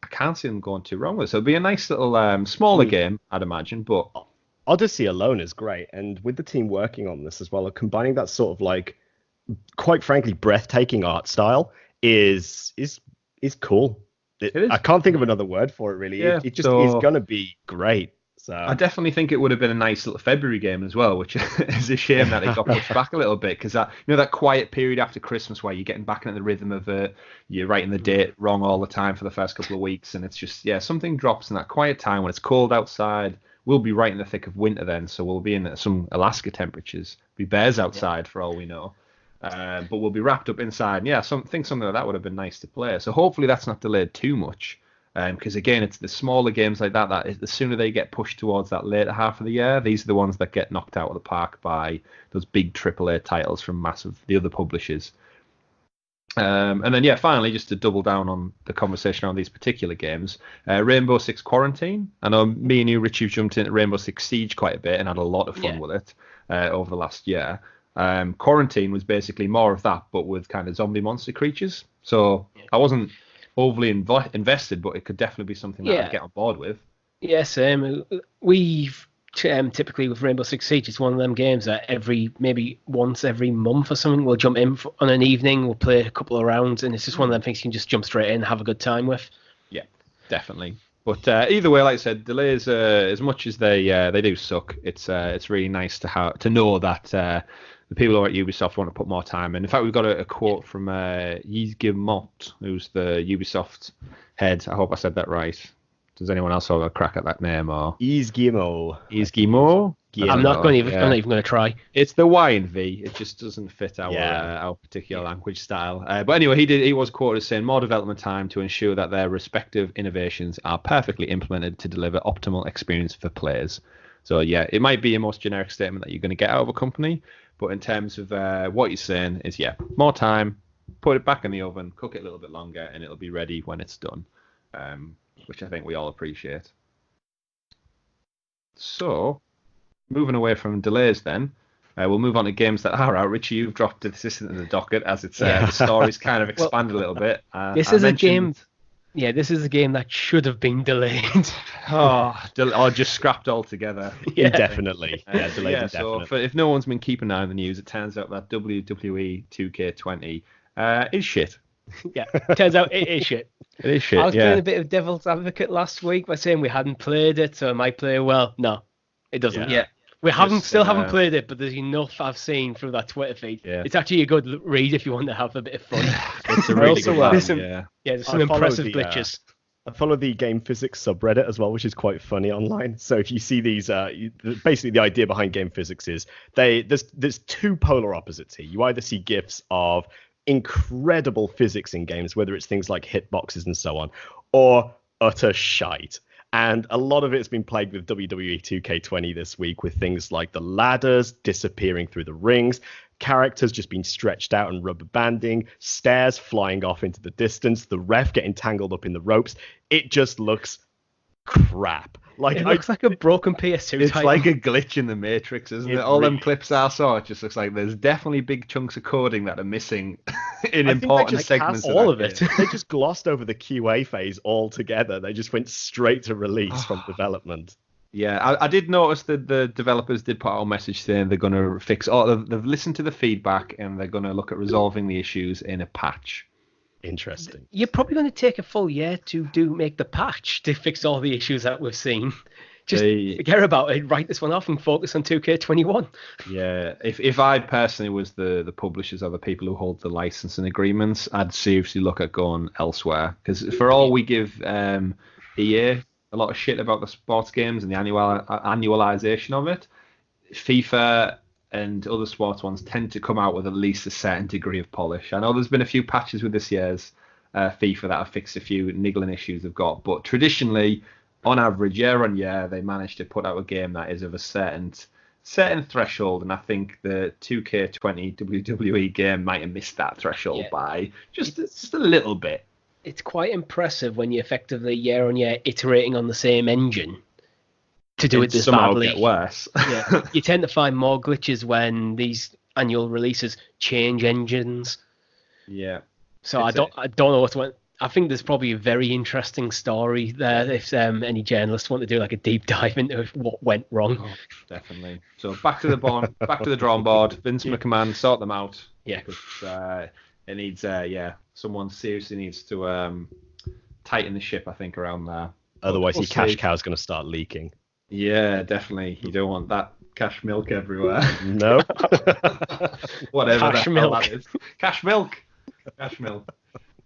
I can't see them going too wrong with it. So it'll be a nice little smaller game, I'd imagine, but Odyssey alone is great, and with the team working on this as well, combining that sort of like, quite frankly, breathtaking art style is is cool. It is. I can't think of another word for it, really. Yeah, it just is going to be great. So I definitely think it would have been a nice little February game as well, which is a shame that it got pushed back a little bit, because that quiet period after Christmas where you're getting back into the rhythm of it, you're writing the date wrong all the time for the first couple of weeks, and it's just something drops in that quiet time when it's cold outside. We'll be right in the thick of winter then, so we'll be in some Alaska temperatures. Be bears outside for all we know. But we'll be wrapped up inside. And something like that would have been nice to play. So hopefully that's not delayed too much. Because again, it's the smaller games like that the sooner they get pushed towards that later half of the year, these are the ones that get knocked out of the park by those big AAA titles from the other publishers. And then finally, just to double down on the conversation on these particular games, Rainbow Six Quarantine. I know me and you, Richie, jumped into Rainbow Six Siege quite a bit and had a lot of fun with it over the last year. Quarantine was basically more of that, but with kind of zombie monster creatures. So I wasn't overly invested, but it could definitely be something that I'd get on board with. Yeah, same. We've typically with Rainbow Six Siege, it's one of them games that maybe once every month or something, we'll jump in on an evening, we'll play a couple of rounds, and it's just one of them things you can just jump straight in and have a good time with. Yeah, definitely. But either way, like I said, delays, as much as they do suck, it's really nice to know that the people over at Ubisoft want to put more time in. In fact, we've got a quote from Yves Guillemot, who's the Ubisoft head. I hope I said that right. Does anyone else have a crack at that name? Or Yves Guillemot. Yves Guillemot? I'm not even going to try. It's the Y and V. It just doesn't fit our particular language style. But anyway, he was quoted as saying more development time to ensure that their respective innovations are perfectly implemented to deliver optimal experience for players. So it might be a most generic statement that you're going to get out of a company, but in terms of what you're saying is more time, put it back in the oven, cook it a little bit longer, and it'll be ready when it's done. Which I think we all appreciate. So, moving away from delays then, we'll move on to games that are out. Richie, you've dropped this in the docket as it's the story's kind of expanded a little bit. This is a game that should have been delayed. or just scrapped altogether. Indefinitely. Delayed indefinitely. So if no one's been keeping an eye on the news, it turns out that WWE 2K20 is shit. Yeah, turns out it is shit. It is shit. I was playing a bit of devil's advocate last week by saying we hadn't played it, so it might play well. No, it doesn't. Yeah. We still haven't played it, but there's enough I've seen through that Twitter feed. Yeah. It's actually a good read if you want to have a bit of fun. It's a really good one. There's some impressive glitches. I follow the game physics subreddit as well, which is quite funny online. So if you see these, basically the idea behind game physics is there's two polar opposites here. You either see GIFs of incredible physics in games, whether it's things like hitboxes and so on, or utter shite. And a lot of it's been plagued with WWE 2K20 this week, with things like the ladders disappearing through the rings, characters just being stretched out and rubber banding, stairs flying off into the distance, the ref getting tangled up in the ropes. It just looks crap. It looks like a broken PS2 It's title. like a glitch in the Matrix, isn't it? All them clips I saw, it just looks like there's definitely big chunks of coding that are missing in important segments. All of it. They just glossed over the QA phase altogether. They just went straight to release from development. Yeah, I did notice that the developers did put out a message saying they're going to fix. They've listened to the feedback and they're going to look at resolving the issues in a patch. Interesting. You're probably going to take a full year to make the patch to fix all the issues that we've seen. Just forget about it, write this one off and focus on 2K21. Yeah, if I personally was the publishers or the people who hold the licensing agreements, I'd seriously look at going elsewhere. Because for all we give EA a lot of shit about the sports games and the annualization of it, FIFA and other sports ones tend to come out with at least a certain degree of polish. I know there's been a few patches with this year's FIFA that have fixed a few niggling issues they've got, but traditionally, on average, year on year, they manage to put out a game that is of a certain threshold, and I think the 2K20 WWE game might have missed that threshold by just a little bit. It's quite impressive when you effectively year on year iterating on the same engine to do it this badly. Get worse. You tend to find more glitches when these annual releases change engines. Yeah. So I don't know what went. I think there's probably a very interesting story there if any journalists want to do like a deep dive into what went wrong. Oh, definitely. So back to the drawing board. Vince McMahon, sort them out. Yeah. Because It needs, someone seriously needs to tighten the ship, I think, around there. Otherwise, your cash cow's going to start leaking. Yeah, definitely. You don't want that cash milk everywhere. Nope. Whatever Cash the hell that is. Cash milk. Cash milk.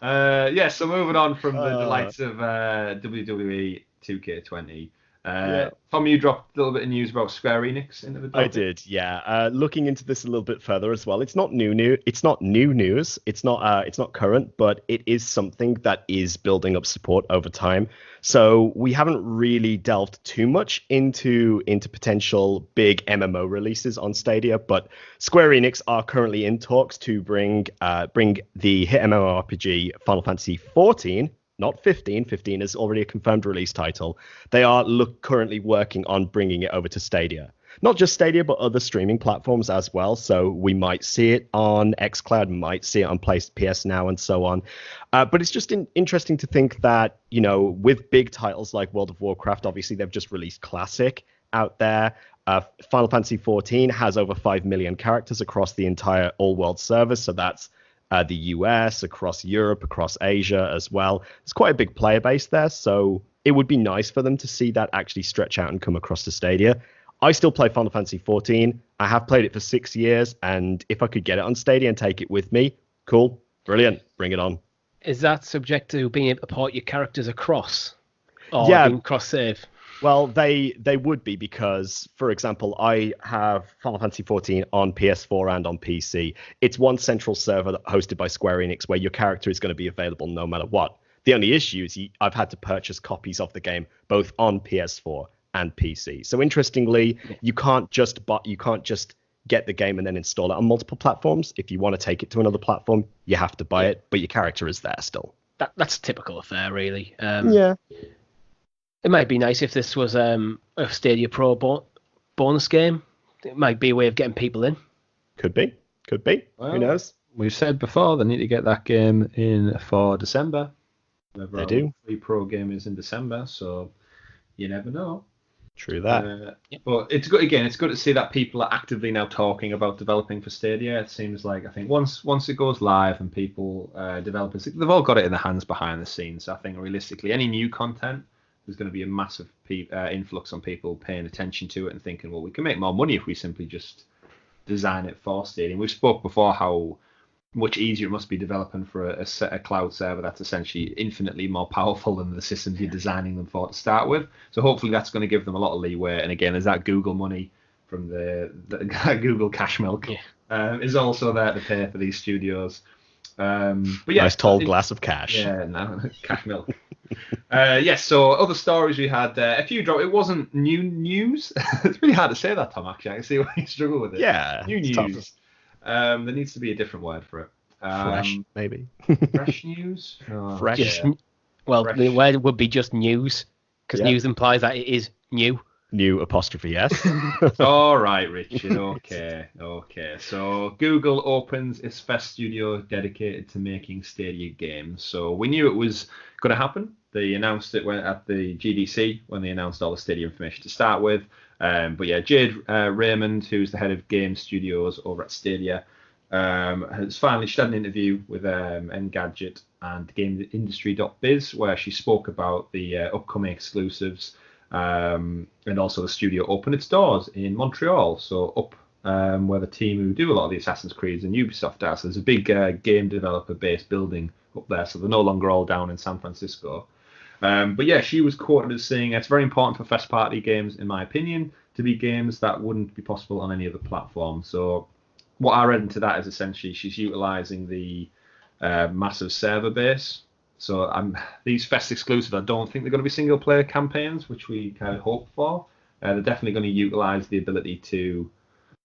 So moving on from the delights of WWE 2K20. Tom, you dropped a little bit of news about Square Enix into the topic. I did, yeah. Looking into this a little bit further as well. It's not new news. It's not new news. It's not current, but it is something that is building up support over time. So we haven't really delved too much into potential big MMO releases on Stadia, but Square Enix are currently in talks to bring the hit MMORPG Final Fantasy 14. Not 15. 15 is already a confirmed release title. They are currently working on bringing it over to Stadia. Not just Stadia, but other streaming platforms as well. So we might see it on xCloud, might see it on PS Now, and so on. But it's just interesting to think that, with big titles like World of Warcraft, obviously they've just released Classic out there. Final Fantasy 14 has over 5 million characters across the entire all-world server. So that's the US, across Europe, across Asia as well. It's quite a big player base there, so it would be nice for them to see that actually stretch out and come across to Stadia. I still play Final Fantasy 14. I have played it for 6 years, and if I could get it on Stadia and take it with me, cool, brilliant, bring it on. Is that subject to being able to port your characters across? Or being cross-save? Well, they would be because, for example, I have Final Fantasy 14 on PS4 and on PC. It's one central server hosted by Square Enix where your character is going to be available no matter what. The only issue is I've had to purchase copies of the game both on PS4 and PC. So interestingly, you can't just get the game and then install it on multiple platforms. If you want to take it to another platform, you have to buy it, but your character is there still. That's a typical affair, really. Yeah. It might be nice if this was a Stadia Pro bonus game. It might be a way of getting people in. Could be. Well, who knows? We've said before they need to get that game in for December. They do. Free Pro game is in December, so you never know. True that. But it's good. Again, it's good to see that people are actively now talking about developing for Stadia. It seems like, I think once it goes live and people, developers, they've all got it in their hands behind the scenes. I think realistically, any new content, there's going to be a massive influx on people paying attention to it and thinking, well, we can make more money if we simply just design it for Stadia. We've spoke before how much easier it must be developing for a cloud server that's essentially infinitely more powerful than the systems you're designing them for to start with. So hopefully that's going to give them a lot of leeway. And again, there's that Google money from the Google cash milk is also there to pay for these studios. But yeah, nice tall glass of cash. Yeah, no, cash milk. So other stories we had, a few drop. It wasn't new news. It's really hard to say that, Tom, actually. I can see why you struggle with it. Yeah. New news. There needs to be a different word for it. Fresh, maybe. Fresh news? Oh, fresh. Yeah. Well, Fresh. the word would be just news, because news implies that it is new. New apostrophe S. All right, Richard. Okay. So Google opens its first studio dedicated to making Stadia games. So we knew it was going to happen. They announced it at the GDC when they announced all the Stadia information to start with. But yeah, Jade Raymond, who's the head of game studios over at Stadia, has finally she had an interview with Engadget and GameIndustry.biz where she spoke about the upcoming exclusives. And also the studio opened its doors in Montreal, so up where the team who do a lot of the Assassin's Creeds and Ubisoft are. So there's a big game developer based building up there, so they're no longer all down in San Francisco. But yeah, she was quoted as saying it's very important for first party games, in my opinion, to be games that wouldn't be possible on any other platform. So what I read into that is essentially she's utilizing the massive server base. So these Fest exclusives, I don't think they're going to be single player campaigns, which we kind of hope for. They're definitely going to utilize the ability to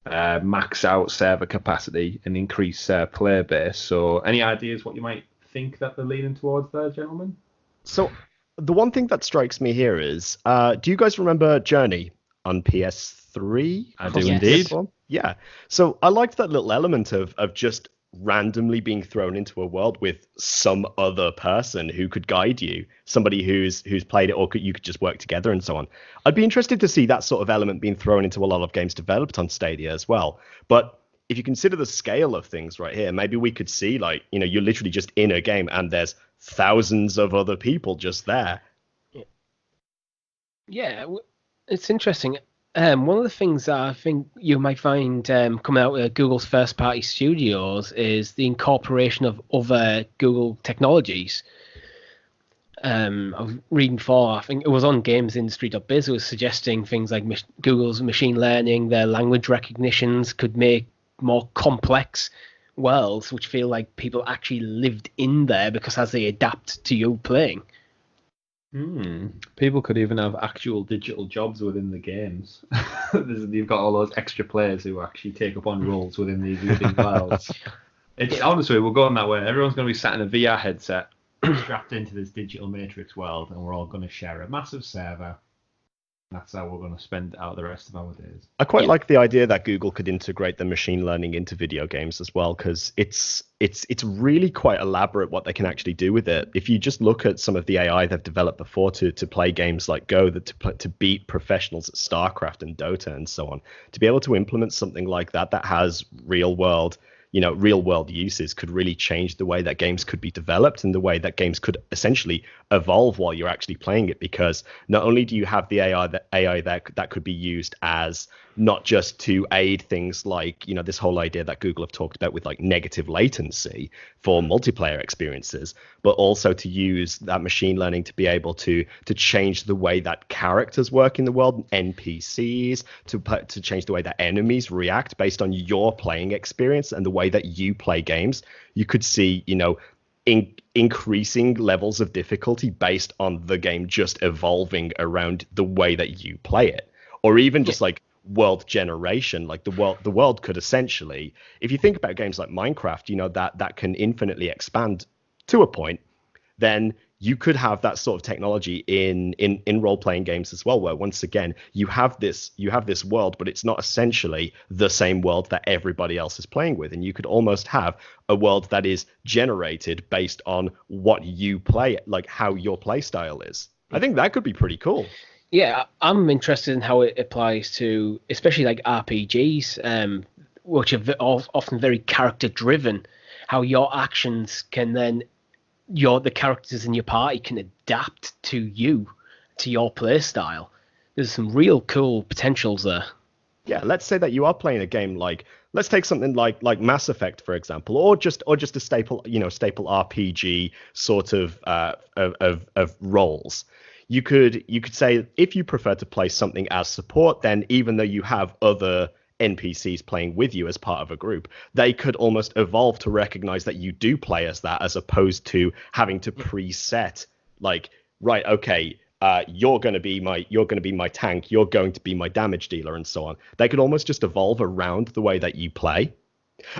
max out server capacity and increase player base. So any ideas what you might think that they're leaning towards there, gentlemen? So the one thing that strikes me here is, do you guys remember Journey on PS3? I do indeed. Yeah. So I liked that little element of just randomly being thrown into a world with some other person who could guide you, somebody who's played it, or you could just work together and so on. I'd be interested to see that sort of element being thrown into a lot of games developed on Stadia as well. But if you consider the scale of things right here, maybe we could see, like, you're literally just in a game and there's thousands of other people just there. Yeah, it's interesting. One of the things that I think you might find coming out of Google's first-party studios is the incorporation of other Google technologies. I was reading I think it was on gamesindustry.biz, it was suggesting things like Google's machine learning, their language recognitions could make more complex worlds which feel like people actually lived in there because as they adapt to you playing. People could even have actual digital jobs within the games. You've got all those extra players who actually take up on roles within these living worlds. It's honestly, we're going that way. Everyone's going to be sat in a VR headset, strapped into this digital matrix world, and we're all going to share a massive server. That's how we're going to spend out the rest of our days. I quite like the idea that Google could integrate the machine learning into video games as well, because it's really quite elaborate what they can actually do with it. If you just look at some of the AI they've developed before to play games like Go, to beat professionals at StarCraft and Dota and so on, to be able to implement something like that has real world uses, could really change the way that games could be developed and the way that games could essentially evolve while you're actually playing it. Because not only do you have the AI that could be used as not just to aid things like, this whole idea that Google have talked about with like negative latency for multiplayer experiences, but also to use that machine learning to be able to change the way that characters work in the world, NPCs, to change the way that enemies react based on your playing experience and the way that you play games. You could see, increasing levels of difficulty based on the game just evolving around the way that you play it, or even just like world generation. Like the world could essentially, if you think about games like Minecraft, that can infinitely expand to a point, then you could have that sort of technology in role-playing games as well, where once again you have this world, but it's not essentially the same world that everybody else is playing with, and you could almost have a world that is generated based on what you play, like how your play style is. I think that could be pretty cool. Yeah, I'm interested in how it applies to especially like RPGs, which are often very character driven, how your actions can then the characters in your party can adapt to your play style. There's some real cool potentials there. Yeah, let's say that you are playing a game like, let's take something like Mass Effect, for example, or just a staple RPG sort of roles. You could say, if you prefer to play something as support, then even though you have other NPCs playing with you as part of a group, they could almost evolve to recognize that you do play as that, as opposed to having to preset, like, right, okay, you're going to be my tank, you're going to be my damage dealer, and so on. They could almost just evolve around the way that you play.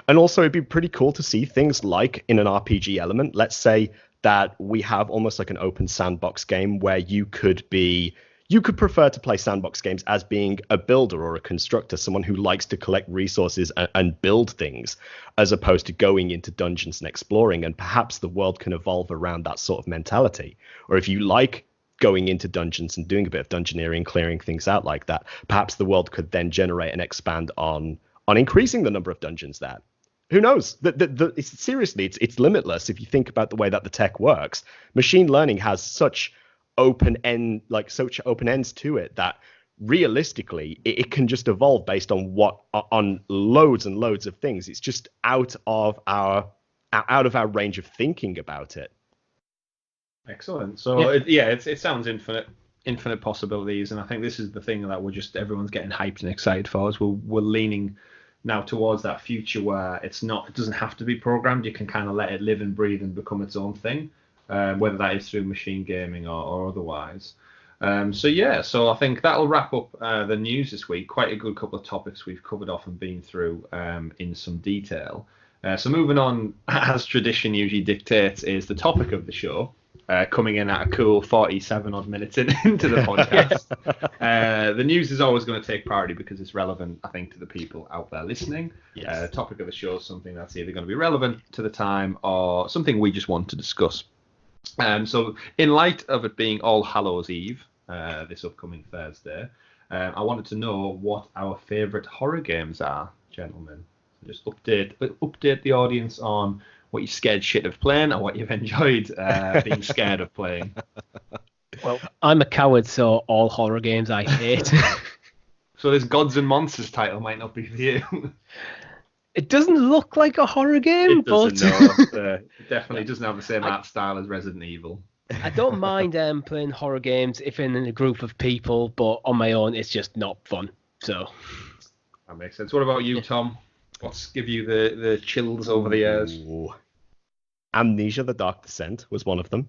And also, it'd be pretty cool to see things like in an RPG element, let's say that we have almost like an open sandbox game where you could prefer to play sandbox games as being a builder or a constructor, someone who likes to collect resources and build things, as opposed to going into dungeons and exploring. And perhaps the world can evolve around that sort of mentality. Or if you like going into dungeons and doing a bit of dungeoneering, clearing things out like that, perhaps the world could then generate and expand on increasing the number of dungeons there. Who knows? It's limitless if you think about the way that the tech works. Machine learning has such open ends to it that realistically it can just evolve based on loads and loads of things. It's just out of our range of thinking about it. Excellent. So it sounds infinite possibilities, and I think this is the thing that everyone's getting hyped and excited for. As we're leaning now towards that future where it doesn't have to be programmed. You can kind of let it live and breathe and become its own thing, whether that is through machine gaming or otherwise. So I think that'll wrap up the news this week. Quite a good couple of topics we've covered off and been through in some detail. So moving on, as tradition usually dictates, is the topic of the show. Coming in at a cool 47 odd minutes into the podcast. The news is always going to take priority because it's relevant, I think, to the people out there listening. Yes. Topic of the show is something that's either going to be relevant to the time or something we just want to discuss. So in light of it being All Hallows Eve, this upcoming Thursday, I wanted to know what our favourite horror games are, gentlemen. Just update the audience on what you're scared shit of playing or what you've enjoyed being scared of playing. Well, I'm a coward, so all horror games I hate. So this Gods and Monsters title might not be for you. It doesn't look like a horror game, It doesn't, but no. It definitely doesn't have the same art style as Resident Evil. I don't mind playing horror games if in a group of people, but on my own, it's just not fun. So that makes sense. What about you, Tom? What's give you the chills over the years? Ooh. Amnesia: The Dark Descent was one of them.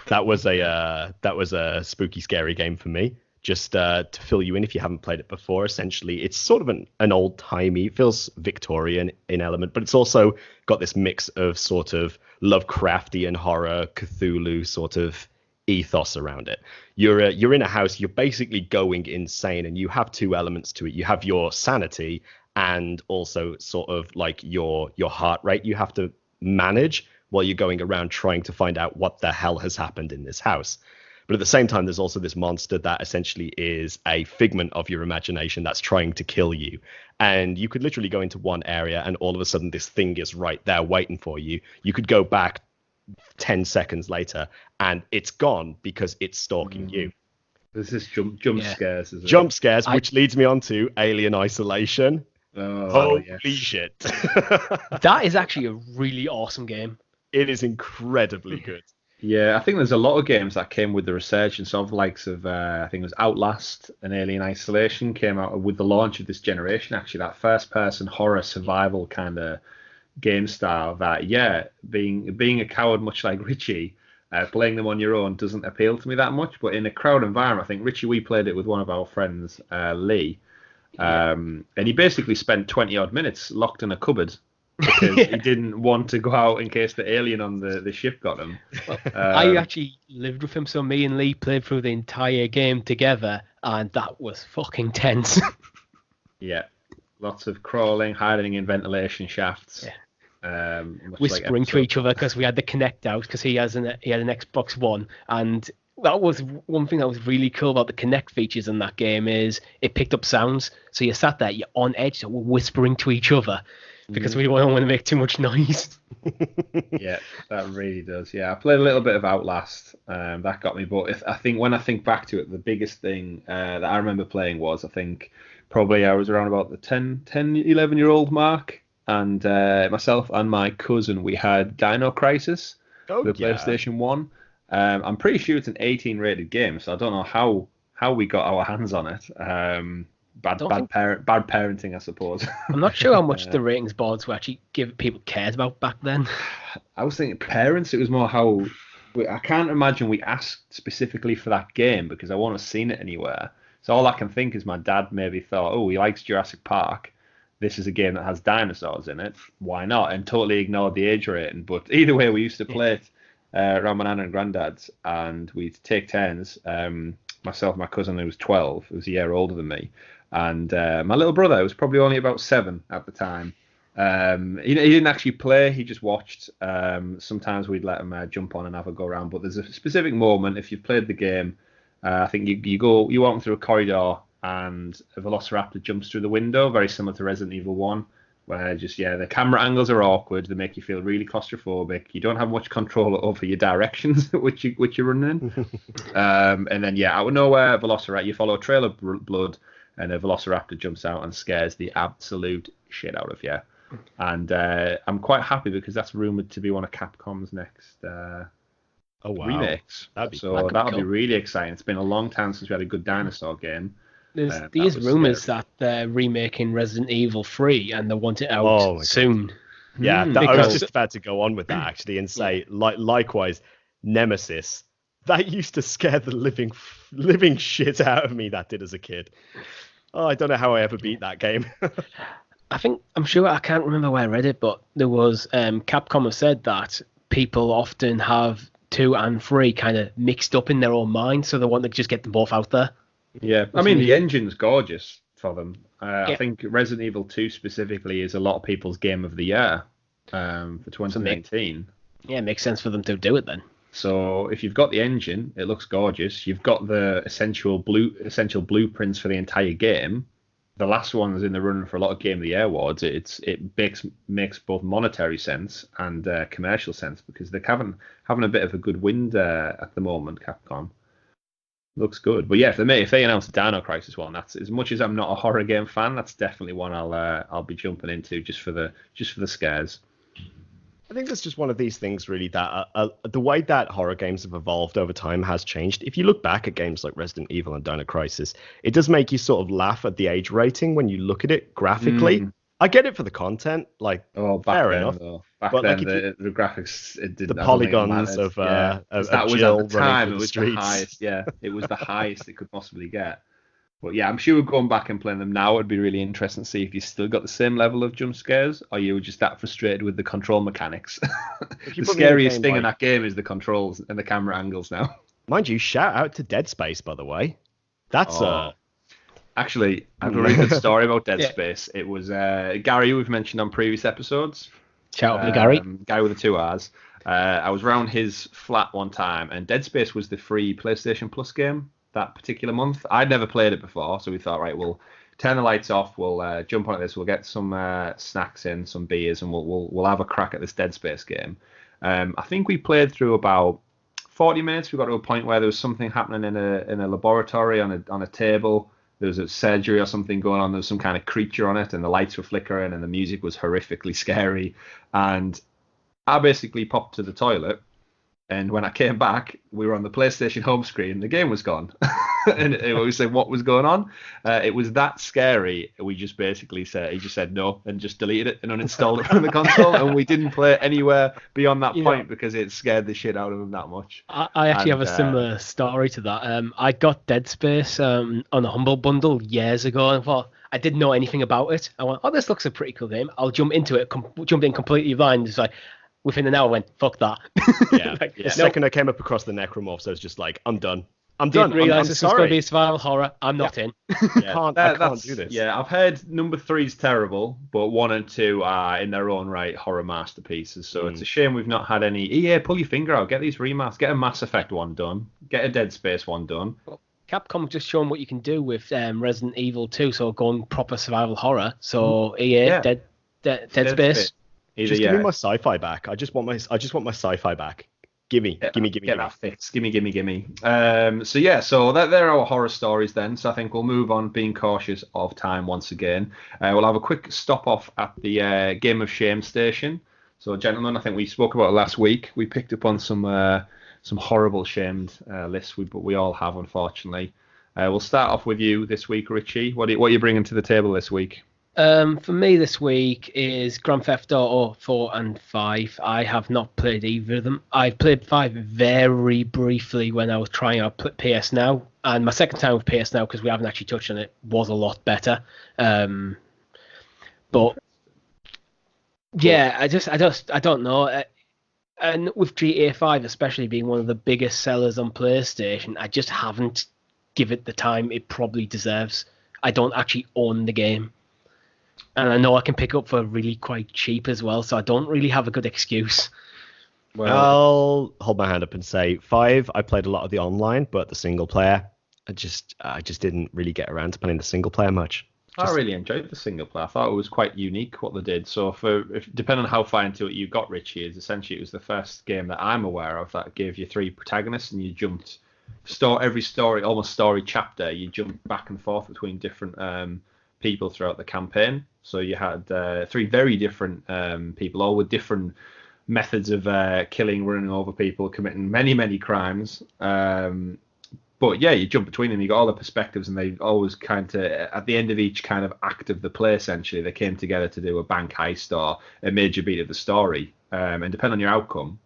That was a spooky, scary game for me. Just to fill you in if you haven't played it before, essentially, it's sort of an old-timey, feels Victorian in element, but it's also got this mix of sort of Lovecraftian horror, Cthulhu sort of ethos around it. You're in a house, you're basically going insane, and you have two elements to it. You have your sanity and also sort of like your heart rate you have to manage while you're going around trying to find out what the hell has happened in this house. But at the same time, there's also this monster that essentially is a figment of your imagination that's trying to kill you. And you could literally go into one area and all of a sudden this thing is right there waiting for you. You could go back 10 seconds later and it's gone because it's stalking you. This is jump scares, is it? Jump scares, which leads me on to Alien Isolation. Holy shit. That is actually a really awesome game. It is incredibly good. Yeah, I think there's a lot of games that came with the resurgence of likes of, I think it was Outlast and Alien Isolation came out with the launch of this generation, actually, that first-person horror survival kind of game style that, yeah, being a coward much like Richie, playing them on your own doesn't appeal to me that much, but in a crowd environment, I think, Richie, we played it with one of our friends, Lee, and he basically spent 20-odd minutes locked in a cupboard because he didn't want to go out in case the alien on the ship got him. Well, I actually lived with him, so me and Lee played through the entire game together, and that was fucking tense. Yeah, lots of crawling, hiding in ventilation shafts. Yeah. Whispering to each other because we had the Kinect out because he had an Xbox One, and that was one thing that was really cool about the Kinect features in that game is it picked up sounds. So you sat there, you're on edge, so we're whispering to each other. Because we don't want to make too much noise. Yeah, that really does. Yeah, I played a little bit of Outlast. That got me. But I think when I think back to it, the biggest thing that I remember playing was, I think, probably I was around about the 10, 11-year-old mark. And myself and my cousin, we had Dino Crisis, the PlayStation 1. I'm pretty sure it's an 18-rated game, so I don't know how we got our hands on it. Bad parenting, I suppose. I'm not sure how much the ratings boards were actually people cared about back then. I was thinking parents. It was more how I can't imagine we asked specifically for that game because I wouldn't have seen it anywhere. So all I can think is my dad maybe thought, oh, he likes Jurassic Park. This is a game that has dinosaurs in it. Why not? And totally ignored the age rating. But either way, we used to play it around my nan and granddad's, and we'd take turns. Myself, my cousin, who was 12, who was a year older than me. And my little brother was probably only about 7 at the time. He didn't actually play, he just watched. Sometimes we'd let him jump on and have a go around. But there's a specific moment, if you've played the game, I think you walk through a corridor and a velociraptor jumps through the window, very similar to Resident Evil 1, where the camera angles are awkward, they make you feel really claustrophobic. You don't have much control over your directions which you're running in. And then, out of nowhere, velociraptor, you follow a trail of blood, and a velociraptor jumps out and scares the absolute shit out of you. And I'm quite happy because that's rumored to be one of Capcom's next remakes. That'll be really exciting. It's been a long time since we had a good dinosaur game. There's these rumours that they're remaking Resident Evil 3 and they want it out soon. Yeah, I was just about to go on with that actually and say, likewise, Nemesis. That used to scare the living shit out of me, that did as a kid. Oh, I don't know how I ever beat that game. I can't remember where I read it, but there was Capcom have said that people often have 2 and 3 kind of mixed up in their own mind, so they want to just get them both out there. Yeah, I mean, the engine's gorgeous for them. I think Resident Evil 2 specifically is a lot of people's game of the year for 2019. Yeah, it makes sense for them to do it then. So if you've got the engine, it looks gorgeous. You've got the essential blueprints for the entire game. the last one's in the running for a lot of Game of the Year awards. It makes both monetary sense and commercial sense, because they're having a bit of a good wind at the moment. Capcom looks good, but yeah, if they announce a Dino Crisis one, that's, as much as I'm not a horror game fan, that's definitely one I'll be jumping into just for the scares. I think that's just one of these things, really, that the way that horror games have evolved over time has changed. If you look back at games like Resident Evil and Dino Crisis, it does make you sort of laugh at the age rating when you look at it graphically. I get it for the content, like, fair enough. Back but then, like, the graphics, it didn't. The polygons of that was at the time. It was the highest. Yeah, it was the highest it could possibly get. But yeah, I'm sure going back and playing them now would be really interesting to see if you still got the same level of jump scares, or you were just that frustrated with the control mechanics. The scariest thing in that game is the controls and the camera angles now. Mind you, shout out to Dead Space, by the way. That's Actually, I have a really good story about Dead Space. It was Gary, who we've mentioned on previous episodes. Shout out to Gary. Gary with the 2 R's. I was around his flat one time, and Dead Space was the free PlayStation Plus game that particular month. I'd never played it before, so we thought, right, we'll turn the lights off, we'll jump on this, we'll get some snacks in, some beers, and we'll have a crack at this Dead Space game. I think we played through about 40 minutes. We got to a point where there was something happening in a laboratory on a table. There was a surgery or something going on. There was some kind of creature on it, and the lights were flickering, and the music was horrifically scary. And I basically popped to the toilet, and when I came back, we were on the PlayStation home screen. The game was gone. And we said, what was going on? It was that scary. We just basically said, he just said no and just deleted it and uninstalled it from the console. And we didn't play it anywhere beyond that point because it scared the shit out of him that much. I actually have a similar story to that. I got Dead Space on a Humble Bundle years ago, and thought, I didn't know anything about it. I went, this looks a pretty cool game. I'll jump into it, jump in completely blind. It's like, within an hour, I went, fuck that. Yeah. The second I came up across the Necromorphs, I was just like, I'm done. Didn't realise this was going to be a survival horror. I'm not in. I can't do this. Yeah, I've heard number 3's terrible, but 1 and 2 are in their own right horror masterpieces. So it's a shame we've not had any. Yeah, pull your finger out. Get these remasters. Get a Mass Effect one done. Get a Dead Space one done. Capcom just shown what you can do with Resident Evil 2, so going proper survival horror. So Dead Space. Just give me my sci-fi back. I just want my sci-fi back. Gimme. Get that fix. Gimme. So there are our horror stories then. So I think we'll move on, being cautious of time once again. We'll have a quick stop off at the Game of Shame station. So gentlemen, I think we spoke about it last week. We picked up on some horrible shamed lists, but we all have, unfortunately. We'll start off with you this week, Richie. What are you bringing to the table this week? For me this week is Grand Theft Auto 4 and 5. I have not played either of them. I played 5 very briefly when I was trying out PS Now, and my second time with PS Now, because we haven't actually touched on it, was a lot better. But yeah, I don't know. And with GTA 5 especially being one of the biggest sellers on PlayStation, I just haven't given it the time it probably deserves. I don't actually own the game. And I know I can pick up for really quite cheap as well, so I don't really have a good excuse. Well, I'll hold my hand up and say 5. I played a lot of the online, but the single player, I just didn't really get around to playing the single player much. I really enjoyed the single player. I thought it was quite unique what they did. So depending on how far into it you got, Richie, is essentially it was the first game that I'm aware of that gave you 3 protagonists, and you jumped every story, almost story chapter, you jumped back and forth between different people throughout the campaign. So you had 3 very different people, all with different methods of killing, running over people, committing many, many crimes. But yeah, you jump between them, you got all the perspectives, and they always kind of, at the end of each kind of act of the play, essentially, they came together to do a bank heist or a major beat of the story. And depending on your outcome,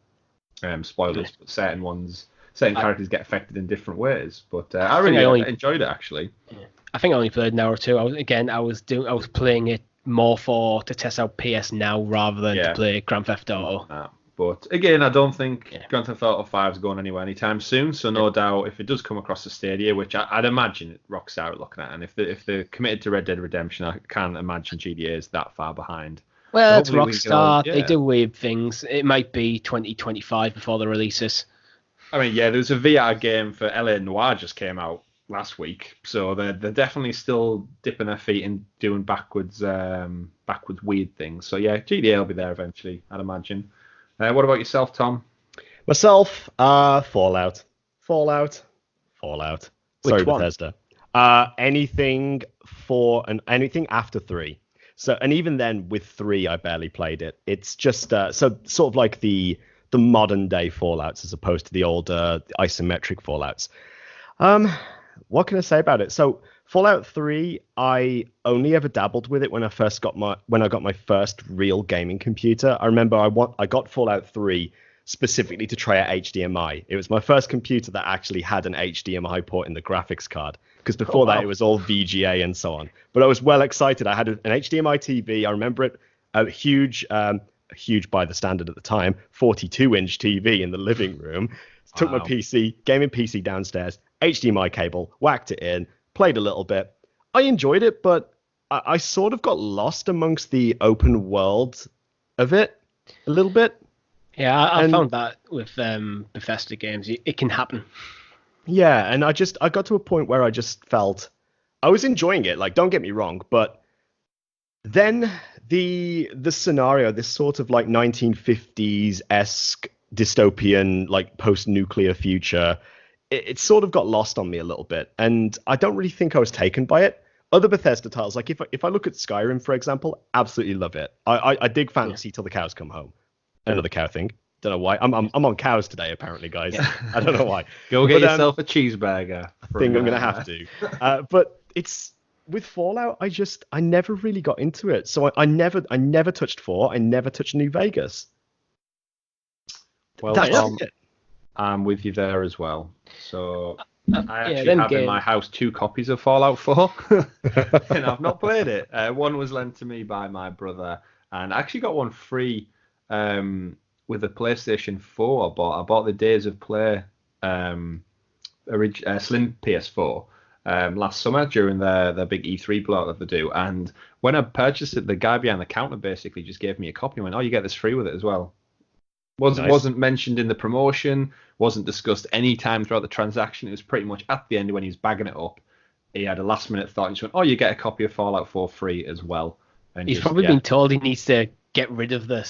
spoilers, but certain characters get affected in different ways. But I really enjoyed it, actually. Yeah. I think I only played an hour or 2. I was playing it more to test out PS Now rather than to play Grand Theft Auto. But again, I don't think Grand Theft Auto 5 is going anywhere anytime soon. So no doubt, if it does come across the Stadia, which I'd imagine Rockstar are looking at, and if they're committed to Red Dead Redemption, I can't imagine GTA is that far behind. Well, it's Rockstar. They do weird things. It might be 2025 before the releases. I mean, there was a VR game for LA Noire just came out last week, so they're definitely still dipping their feet and doing backwards weird things. So yeah, GTA will be there eventually, I'd imagine. What about yourself, Tom? Myself, Fallout. Fallout. Sorry, Which one? Bethesda. Anything after 3. So, and even then with 3, I barely played it. It's just so sort of like the modern day Fallouts as opposed to the older isometric Fallouts. What can I say about it? So Fallout 3, I only ever dabbled with it when I got my first real gaming computer. I remember I got Fallout 3 specifically to try out HDMI. It was my first computer that actually had an HDMI port in the graphics card, because before that it was all VGA and so on. But I was well excited. I had an HDMI TV. I remember it, a huge by the standard at the time, 42-inch TV in the living room. Took my gaming PC downstairs, HDMI cable, whacked it in, played a little bit. I enjoyed it, but I sort of got lost amongst the open world of it a little bit. Yeah, I found that with Bethesda games, it can happen. Yeah, and I got to a point where I just felt I was enjoying it. Like, don't get me wrong, but then the scenario, this sort of like 1950s-esque dystopian, like post-nuclear future, it sort of got lost on me a little bit, and I don't really think I was taken by it. Other Bethesda titles, like if I look at Skyrim, for example, absolutely love it. I dig fantasy till the cows come home. Another cow thing. Don't know why. I'm on cows today, apparently, guys. I don't know why. Go get yourself a cheeseburger. I think I'm gonna have to. But it's with Fallout. I never really got into it. So I never touched 4. I never touched New Vegas. Well, Tom, I'm with you there as well. So I actually have in my house 2 copies of Fallout 4, and I've not played it. One was lent to me by my brother, and I actually got one free with the PlayStation 4. I bought the Days of Play Slim PS4 last summer during their big E3 block that they do. And when I purchased it, the guy behind the counter basically just gave me a copy and went, "Oh, you get this free with it as well." Wasn't mentioned in the promotion, wasn't discussed any time throughout the transaction. It was pretty much at the end when he was bagging it up. He had a last minute thought and just went, "Oh, you get a copy of Fallout 4 free as well." And he's probably been told he needs to get rid of the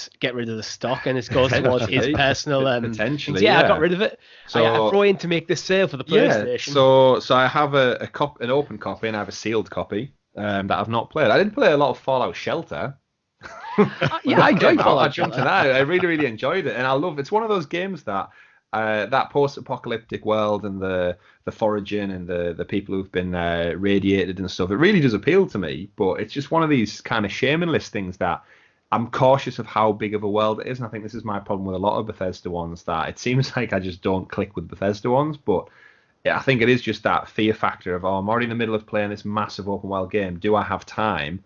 stock, and it goes towards his personal potentially. Yeah, I got rid of it. So I throw in to make this sale for the PlayStation. So I have an open copy and I have a sealed copy that I've not played. I didn't play a lot of Fallout Shelter. I enjoyed Fallout. I jumped to that. I really enjoyed it, and I love. It's one of those games that that post-apocalyptic world and the foraging and the people who've been radiated and stuff. It really does appeal to me, but it's just one of these kind of shameless things that I'm cautious of how big of a world it is, and I think this is my problem with a lot of Bethesda ones, that it seems like I just don't click with Bethesda ones, but yeah, I think it is just that fear factor of, I'm already in the middle of playing this massive open world game. Do I have time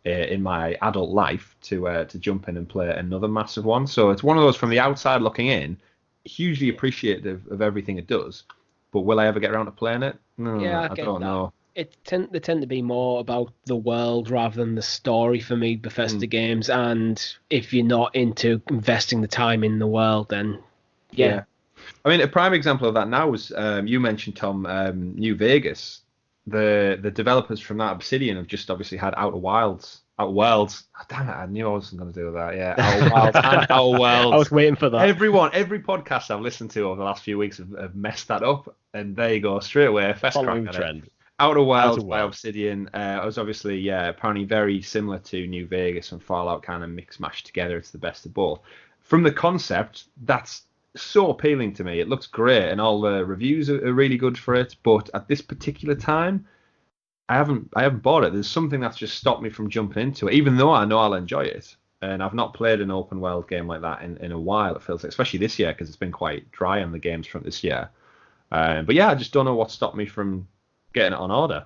in my adult life to jump in and play another massive one? So it's one of those, from the outside looking in, hugely appreciative of everything it does, but will I ever get around to playing it? No, yeah, I don't know. They tend to be more about the world rather than the story for me, Bethesda games. And if you're not into investing the time in the world, then yeah. I mean, a prime example of that now was you mentioned, Tom, New Vegas. The developers from that, Obsidian, have just obviously had Outer Worlds. Oh, damn it! I knew I wasn't going to do that. Yeah, Outer Worlds and Outer Worlds. I was waiting for that. Every podcast I've listened to over the last few weeks have messed that up, and there you go, straight away. Following trend. Outer Worlds by Obsidian. It was obviously, apparently very similar to New Vegas and Fallout, kind of mix mashed together. It's the best of both. From the concept, that's so appealing to me. It looks great, and all the reviews are really good for it. But at this particular time, I haven't bought it. There's something that's just stopped me from jumping into it, even though I know I'll enjoy it. And I've not played an open world game like that in a while. It feels like, especially this year, because it's been quite dry on the games front this year. But yeah, I just don't know what stopped me from getting it on order.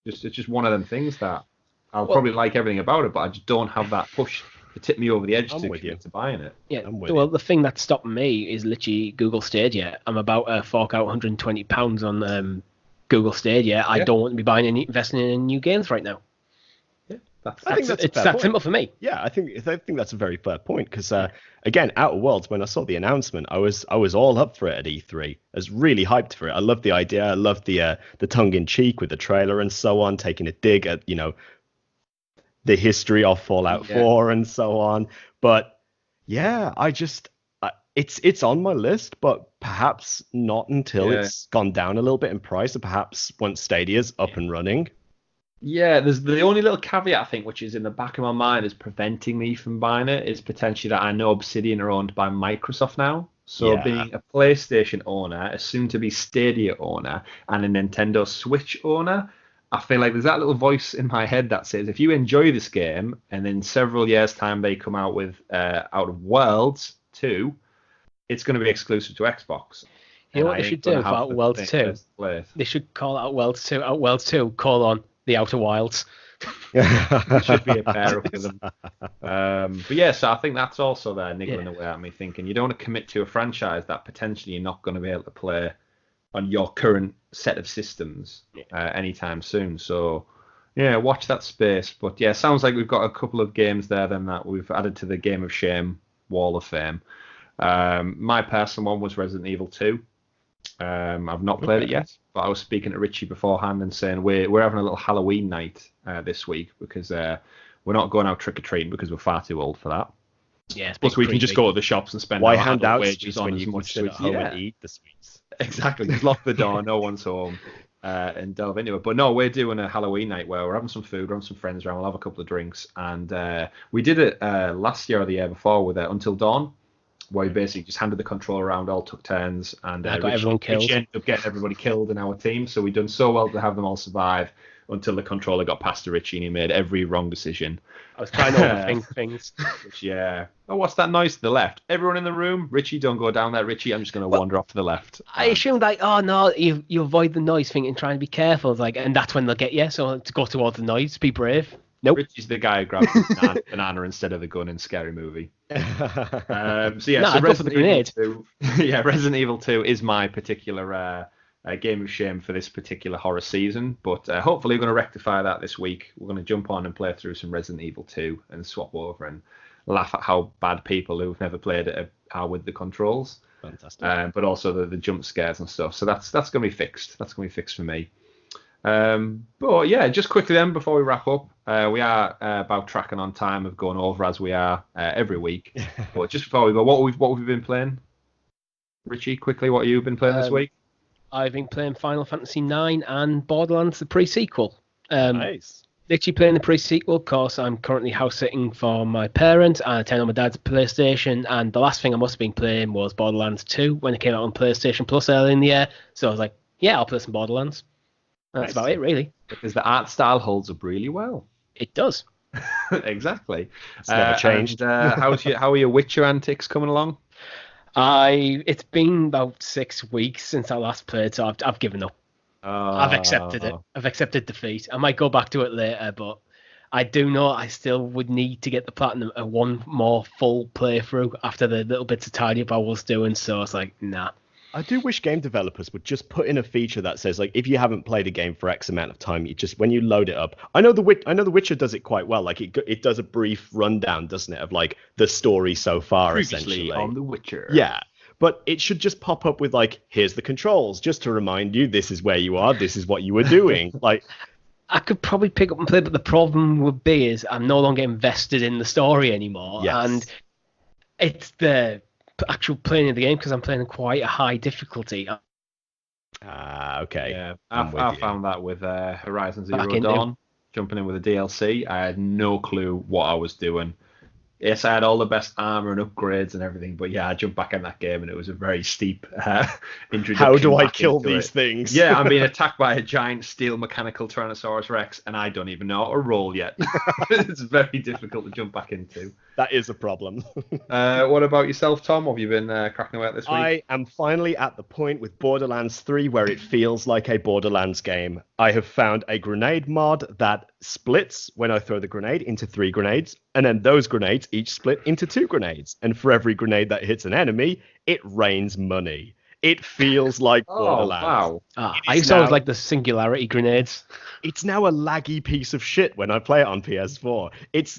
It's just one of them things that I'll probably like everything about it, but I just don't have that push to tip me over the edge to buying it. Yeah, well, the thing that's stopping me is literally Google Stadia. I'm about to fork out £120 on Google Stadia. I don't want to be investing in new games right now. Yeah, I think it's that simple for me. Yeah, I think that's a very fair point because again, Outer Worlds, when I saw the announcement, I was all up for it at E3. I was really hyped for it. I loved the idea. I loved the tongue in cheek with the trailer and so on, taking a dig at the history of Fallout 4 and so on. But yeah, it's on my list, but perhaps not until it's gone down a little bit in price, or perhaps once Stadia's up and running. Yeah, there's the only little caveat I think, which is in the back of my mind, is preventing me from buying it, is potentially that I know Obsidian are owned by Microsoft now. So being a PlayStation owner, a soon-to-be Stadia owner, and a Nintendo Switch owner, I feel like there's that little voice in my head that says, if you enjoy this game, and in several years' time they come out with Outer Worlds 2, it's going to be exclusive to Xbox. You know what they should do for Outer Worlds 2? They should call Outer Worlds 2 Outer Worlds 2, The Outer Wilds. It should be a pair up with them. But yeah, so I think that's also there niggling away at me, thinking you don't want to commit to a franchise that potentially you're not going to be able to play on your current set of systems anytime soon. So yeah, watch that space. But yeah, sounds like we've got a couple of games there then that we've added to the Game of Shame Wall of Fame. My personal one was Resident Evil 2. I've not played it yet, but I was speaking to Richie beforehand and saying we're having a little Halloween night this week because we're not going out trick-or-treating because we're far too old for that. Yeah, plus we can just go to the shops and spend why hand out wages on when as you much sit at home and eat the sweets? Exactly, just lock the door, no one's home, and delve into it. But no, we're doing a Halloween night where we're having some food, we're having some friends around, we'll have a couple of drinks, and we did it last year or the year before with Until Dawn, where we basically just handed the controller around, all took turns, and got everyone killed. Richie ended up getting everybody killed in our team, so we'd done so well to have them all survive until the controller got past to Richie and he made every wrong decision. I was trying to overthink things. Which, oh, what's that noise to the left? Everyone in the room? Richie, don't go down there. Richie, I'm just going to wander off to the left. I assumed oh no, you avoid the noise thing and try and be careful, and that's when they'll get you. So to go towards the noise, be brave. Nope. Richie's the guy who grabs the banana instead of the gun in Scary Movie. So Resident Evil 2, Resident Evil 2 is my particular game of shame for this particular horror season, but hopefully we're going to rectify that this week. We're going to jump on and play through some Resident Evil 2 and swap over and laugh at how bad people who've never played it are with the controls. Fantastic. But also the jump scares and stuff. So that's going to be fixed. That's going to be fixed for me. But yeah, just quickly then before we wrap up, we are about tracking on time of going over as we are every week. But just before we go, what have we been playing? Richie, quickly, what have you been playing this week? I've been playing Final Fantasy IX and Borderlands, the pre-sequel. Nice. Literally playing the pre-sequel because I'm currently house sitting for my parents and I turn on my dad's PlayStation, and the last thing I must have been playing was Borderlands 2 when it came out on PlayStation Plus earlier in the year. So I was like, yeah, I'll play some Borderlands. That's about it, really. Because the art style holds up really well. It does. Exactly. It's never changed. And, how are your Witcher antics coming along? It's been about 6 weeks since I last played, so I've given up. I've accepted it. I've accepted defeat. I might go back to it later, but I do know I still would need to get the platinum one more full playthrough after the little bits of tidy up I was doing. So it's like, nah. I do wish game developers would just put in a feature that says, like, if you haven't played a game for X amount of time, you just, when you load it up, I know the Witcher does it quite well. Like it does a brief rundown, doesn't it, of like the story so far, Previously essentially. on The Witcher. Yeah, but it should just pop up with like, here's the controls, just to remind you this is where you are, this is what you were doing. Like, I could probably pick up and play, but the problem would be is I'm no longer invested in the story anymore, and it's the actual playing of the game because I'm playing quite a high difficulty. Okay. Yeah, I found that with Horizon Zero Dawn, jumping in with the DLC. I had no clue what I was doing. Yes, I had all the best armor and upgrades and everything, but yeah, I jumped back in that game and it was a very steep introduction. How do I kill these things? Yeah, I'm being attacked by a giant steel mechanical Tyrannosaurus Rex and I don't even know how to roll yet. It's very difficult to jump back into. That is a problem. What about yourself, Tom? What have you been cracking away at this week? I am finally at the point with Borderlands 3 where it feels like a Borderlands game. I have found a grenade mod that splits when I throw the grenade into 3 grenades, and then those grenades each split into 2 grenades. And for every grenade that hits an enemy, it rains money. It feels like Oh, Borderlands. wow. I used to always like the singularity grenades. It's now a laggy piece of shit when I play it on PS4.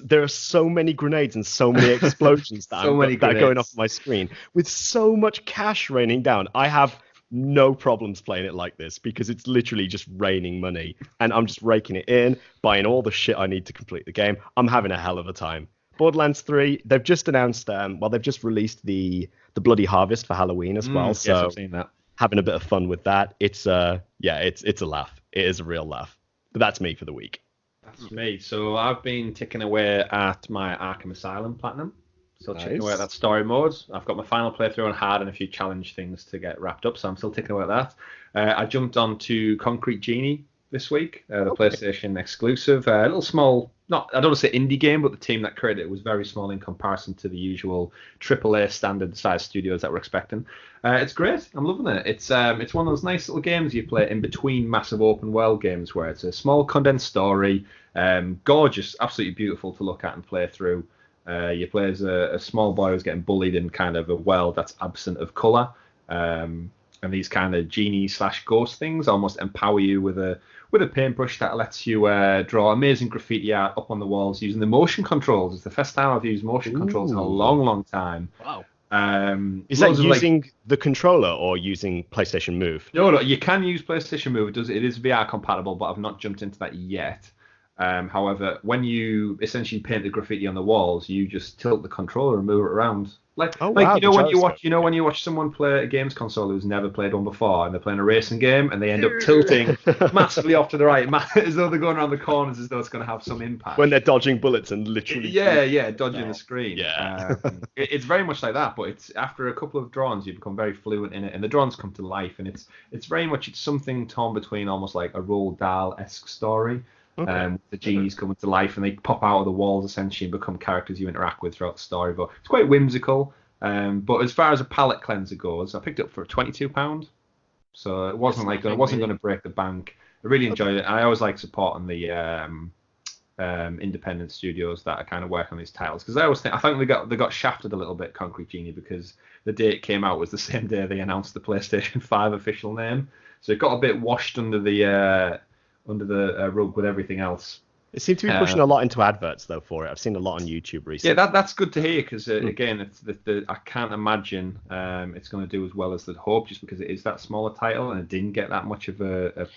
There are so many grenades and so many explosions that are going off my screen with so much cash raining down. I have no problems playing it like this because it's literally just raining money and I'm just raking it in, buying all the shit I need to complete the game. I'm having a hell of a time. Borderlands 3, they've just announced, they've just released the Bloody Harvest for Halloween as well. So yes, I've seen that. Having a bit of fun with that. It's a laugh. It is a real laugh. But that's me for the week. That's me. So I've been ticking away at my Arkham Asylum Platinum. Still ticking away at that story mode. I've got my final playthrough on hard and a few challenge things to get wrapped up, so I'm still ticking away at that. I jumped on to Concrete Genie this week, the PlayStation exclusive. A little small, I don't want to say indie game, but the team that created it was very small in comparison to the usual AAA standard size studios that we're expecting. It's great. I'm loving it. It's one of those nice little games you play in between massive open world games where it's a small condensed story, gorgeous, absolutely beautiful to look at and play through. You play as a small boy who's getting bullied in kind of a world that's absent of colour. And these kind of genie/ghost things almost empower you with a paintbrush that lets you draw amazing graffiti art up on the walls using the motion controls. It's the first time I've used motion controls in a long, long time. Wow. Is that using the controller or using PlayStation Move? No, you can use PlayStation Move. It is VR compatible, but I've not jumped into that yet. However, when you essentially paint the graffiti on the walls, you just tilt the controller and move it around. When you watch someone play a games console who's never played one before, and they're playing a racing game, and they end up tilting massively off to the right, as though they're going around the corners, as though it's going to have some impact. When they're dodging bullets and literally dodging the screen. Yeah, it's very much like that, but it's after a couple of drawings, you become very fluent in it, and the drawings come to life, and it's very much something torn between almost like a Roald Dahl-esque story. The genies come into life and they pop out of the walls essentially and become characters you interact with throughout the story. But it's quite whimsical. But as far as a palette cleanser goes, I picked it up for £22. So it wasn't going to break the bank. I really enjoyed it. I always like supporting the independent studios that are kind of working on these titles because I think they got shafted a little bit, Concrete Genie, because the day it came out was the same day they announced the PlayStation 5 official name. So it got a bit washed under the rug with everything else. It seems to be pushing a lot into adverts though for it. I've seen a lot on YouTube recently. Yeah, that's good to hear because again, it's I can't imagine it's going to do as well as they'd hoped just because it is that smaller title and it didn't get that much of a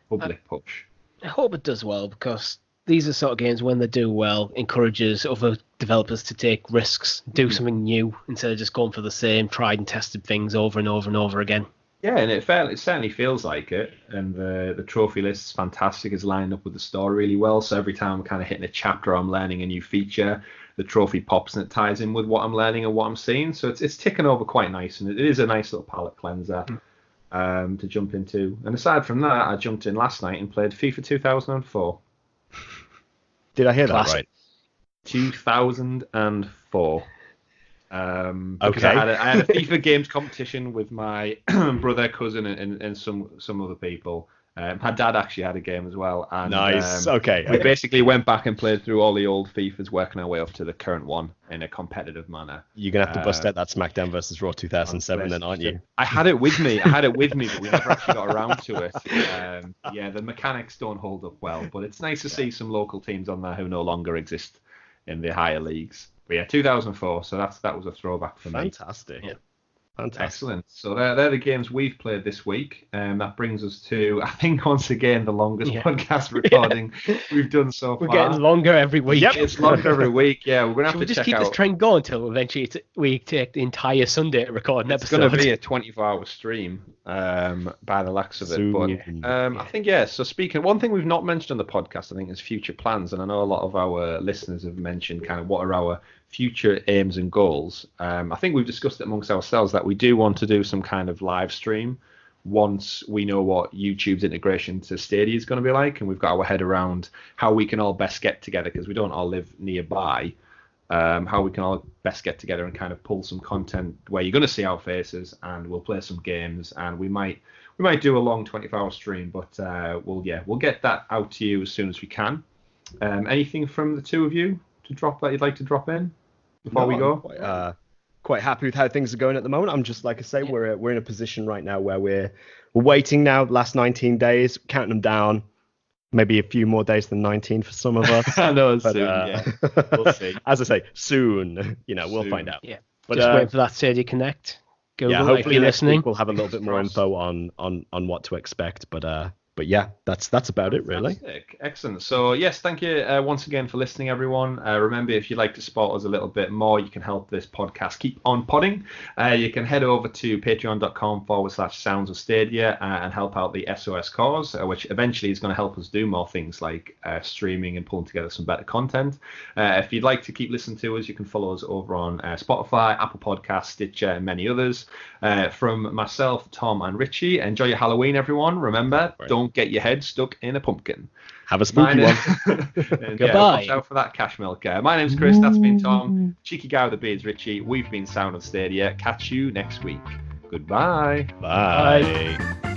public push. I hope it does well because these are sort of games when they do well encourages other developers to take risks, do something new instead of just going for the same tried and tested things over and over and over again. Yeah, and it certainly feels like it, and the trophy list is fantastic. It's lined up with the story really well, so every time I'm kind of hitting a chapter, I'm learning a new feature, the trophy pops and it ties in with what I'm learning and what I'm seeing, so it's ticking over quite nice, and it is a nice little palette cleanser to jump into. And aside from that, I jumped in last night and played FIFA 2004. Did I hear that right? 2004. Because okay. I had a FIFA games competition with my brother, cousin, and some other people. My dad actually had a game as well. And, nice. Okay. We basically went back and played through all the old FIFAs, working our way up to the current one in a competitive manner. You're gonna have to bust out that SmackDown versus Raw 2007, then, aren't you? I had it with me, but we never actually got around to it. The mechanics don't hold up well, but it's nice to see some local teams on there who no longer exist in the higher leagues. But yeah, 2004, so that was a throwback for me. Fantastic. Yeah. Fantastic. Excellent. So they're the games we've played this week. That brings us to, I think, once again, the longest podcast recording we've done so far. We're getting longer every week. Yep, it's longer every week. Yeah, we're going to have to check out. Should we just keep this trend going until eventually we take the entire Sunday to record an episode? It's going to be a 24-hour stream by the lacks of it. But I think, so speaking, one thing we've not mentioned on the podcast, I think, is future plans. And I know a lot of our listeners have mentioned kind of what are our future aims and goals. I think we've discussed it amongst ourselves that we do want to do some kind of live stream once we know what YouTube's integration to Stadia is going to be like, and we've got our head around how we can all best get together because we don't all live nearby. How we can all best get together and kind of pull some content where you're going to see our faces, and we'll play some games, and we might do a long 24-hour stream, but we'll get that out to you as soon as we can. Anything from the two of you to drop that you'd like to drop in before we go? quite happy with how things are going at the moment. I'm just, like I say, we're in a position right now where we're waiting now. The last 19 days, counting them down. Maybe a few more days than 19 for some of us. I know, but, soon, we'll see. As I say, soon. We'll find out. Yeah, but just wait for that Stadia Connect. Google, hopefully if you're next listening, week we'll have a little bit more info on what to expect. But yeah, that's about it, really. Fantastic. Excellent. So yes, thank you once again for listening, everyone. Remember, if you'd like to support us a little bit more, you can help this podcast keep on podding. You can head over to patreon.com/Sounds of Stadia and help out the SOS cause, which eventually is going to help us do more things like streaming and pulling together some better content. If you'd like to keep listening to us, you can follow us over on Spotify, Apple Podcasts, Stitcher, and many others. From myself, Tom, and Richie, enjoy your Halloween, everyone. Remember, don't get your head stuck in a pumpkin. Have a spooky one. Goodbye. Watch out for that cash milk. My name's Chris. That's been Tom. Cheeky guy with the beard's Richie. We've been Sound of Stadia. Catch you next week. Goodbye. Bye.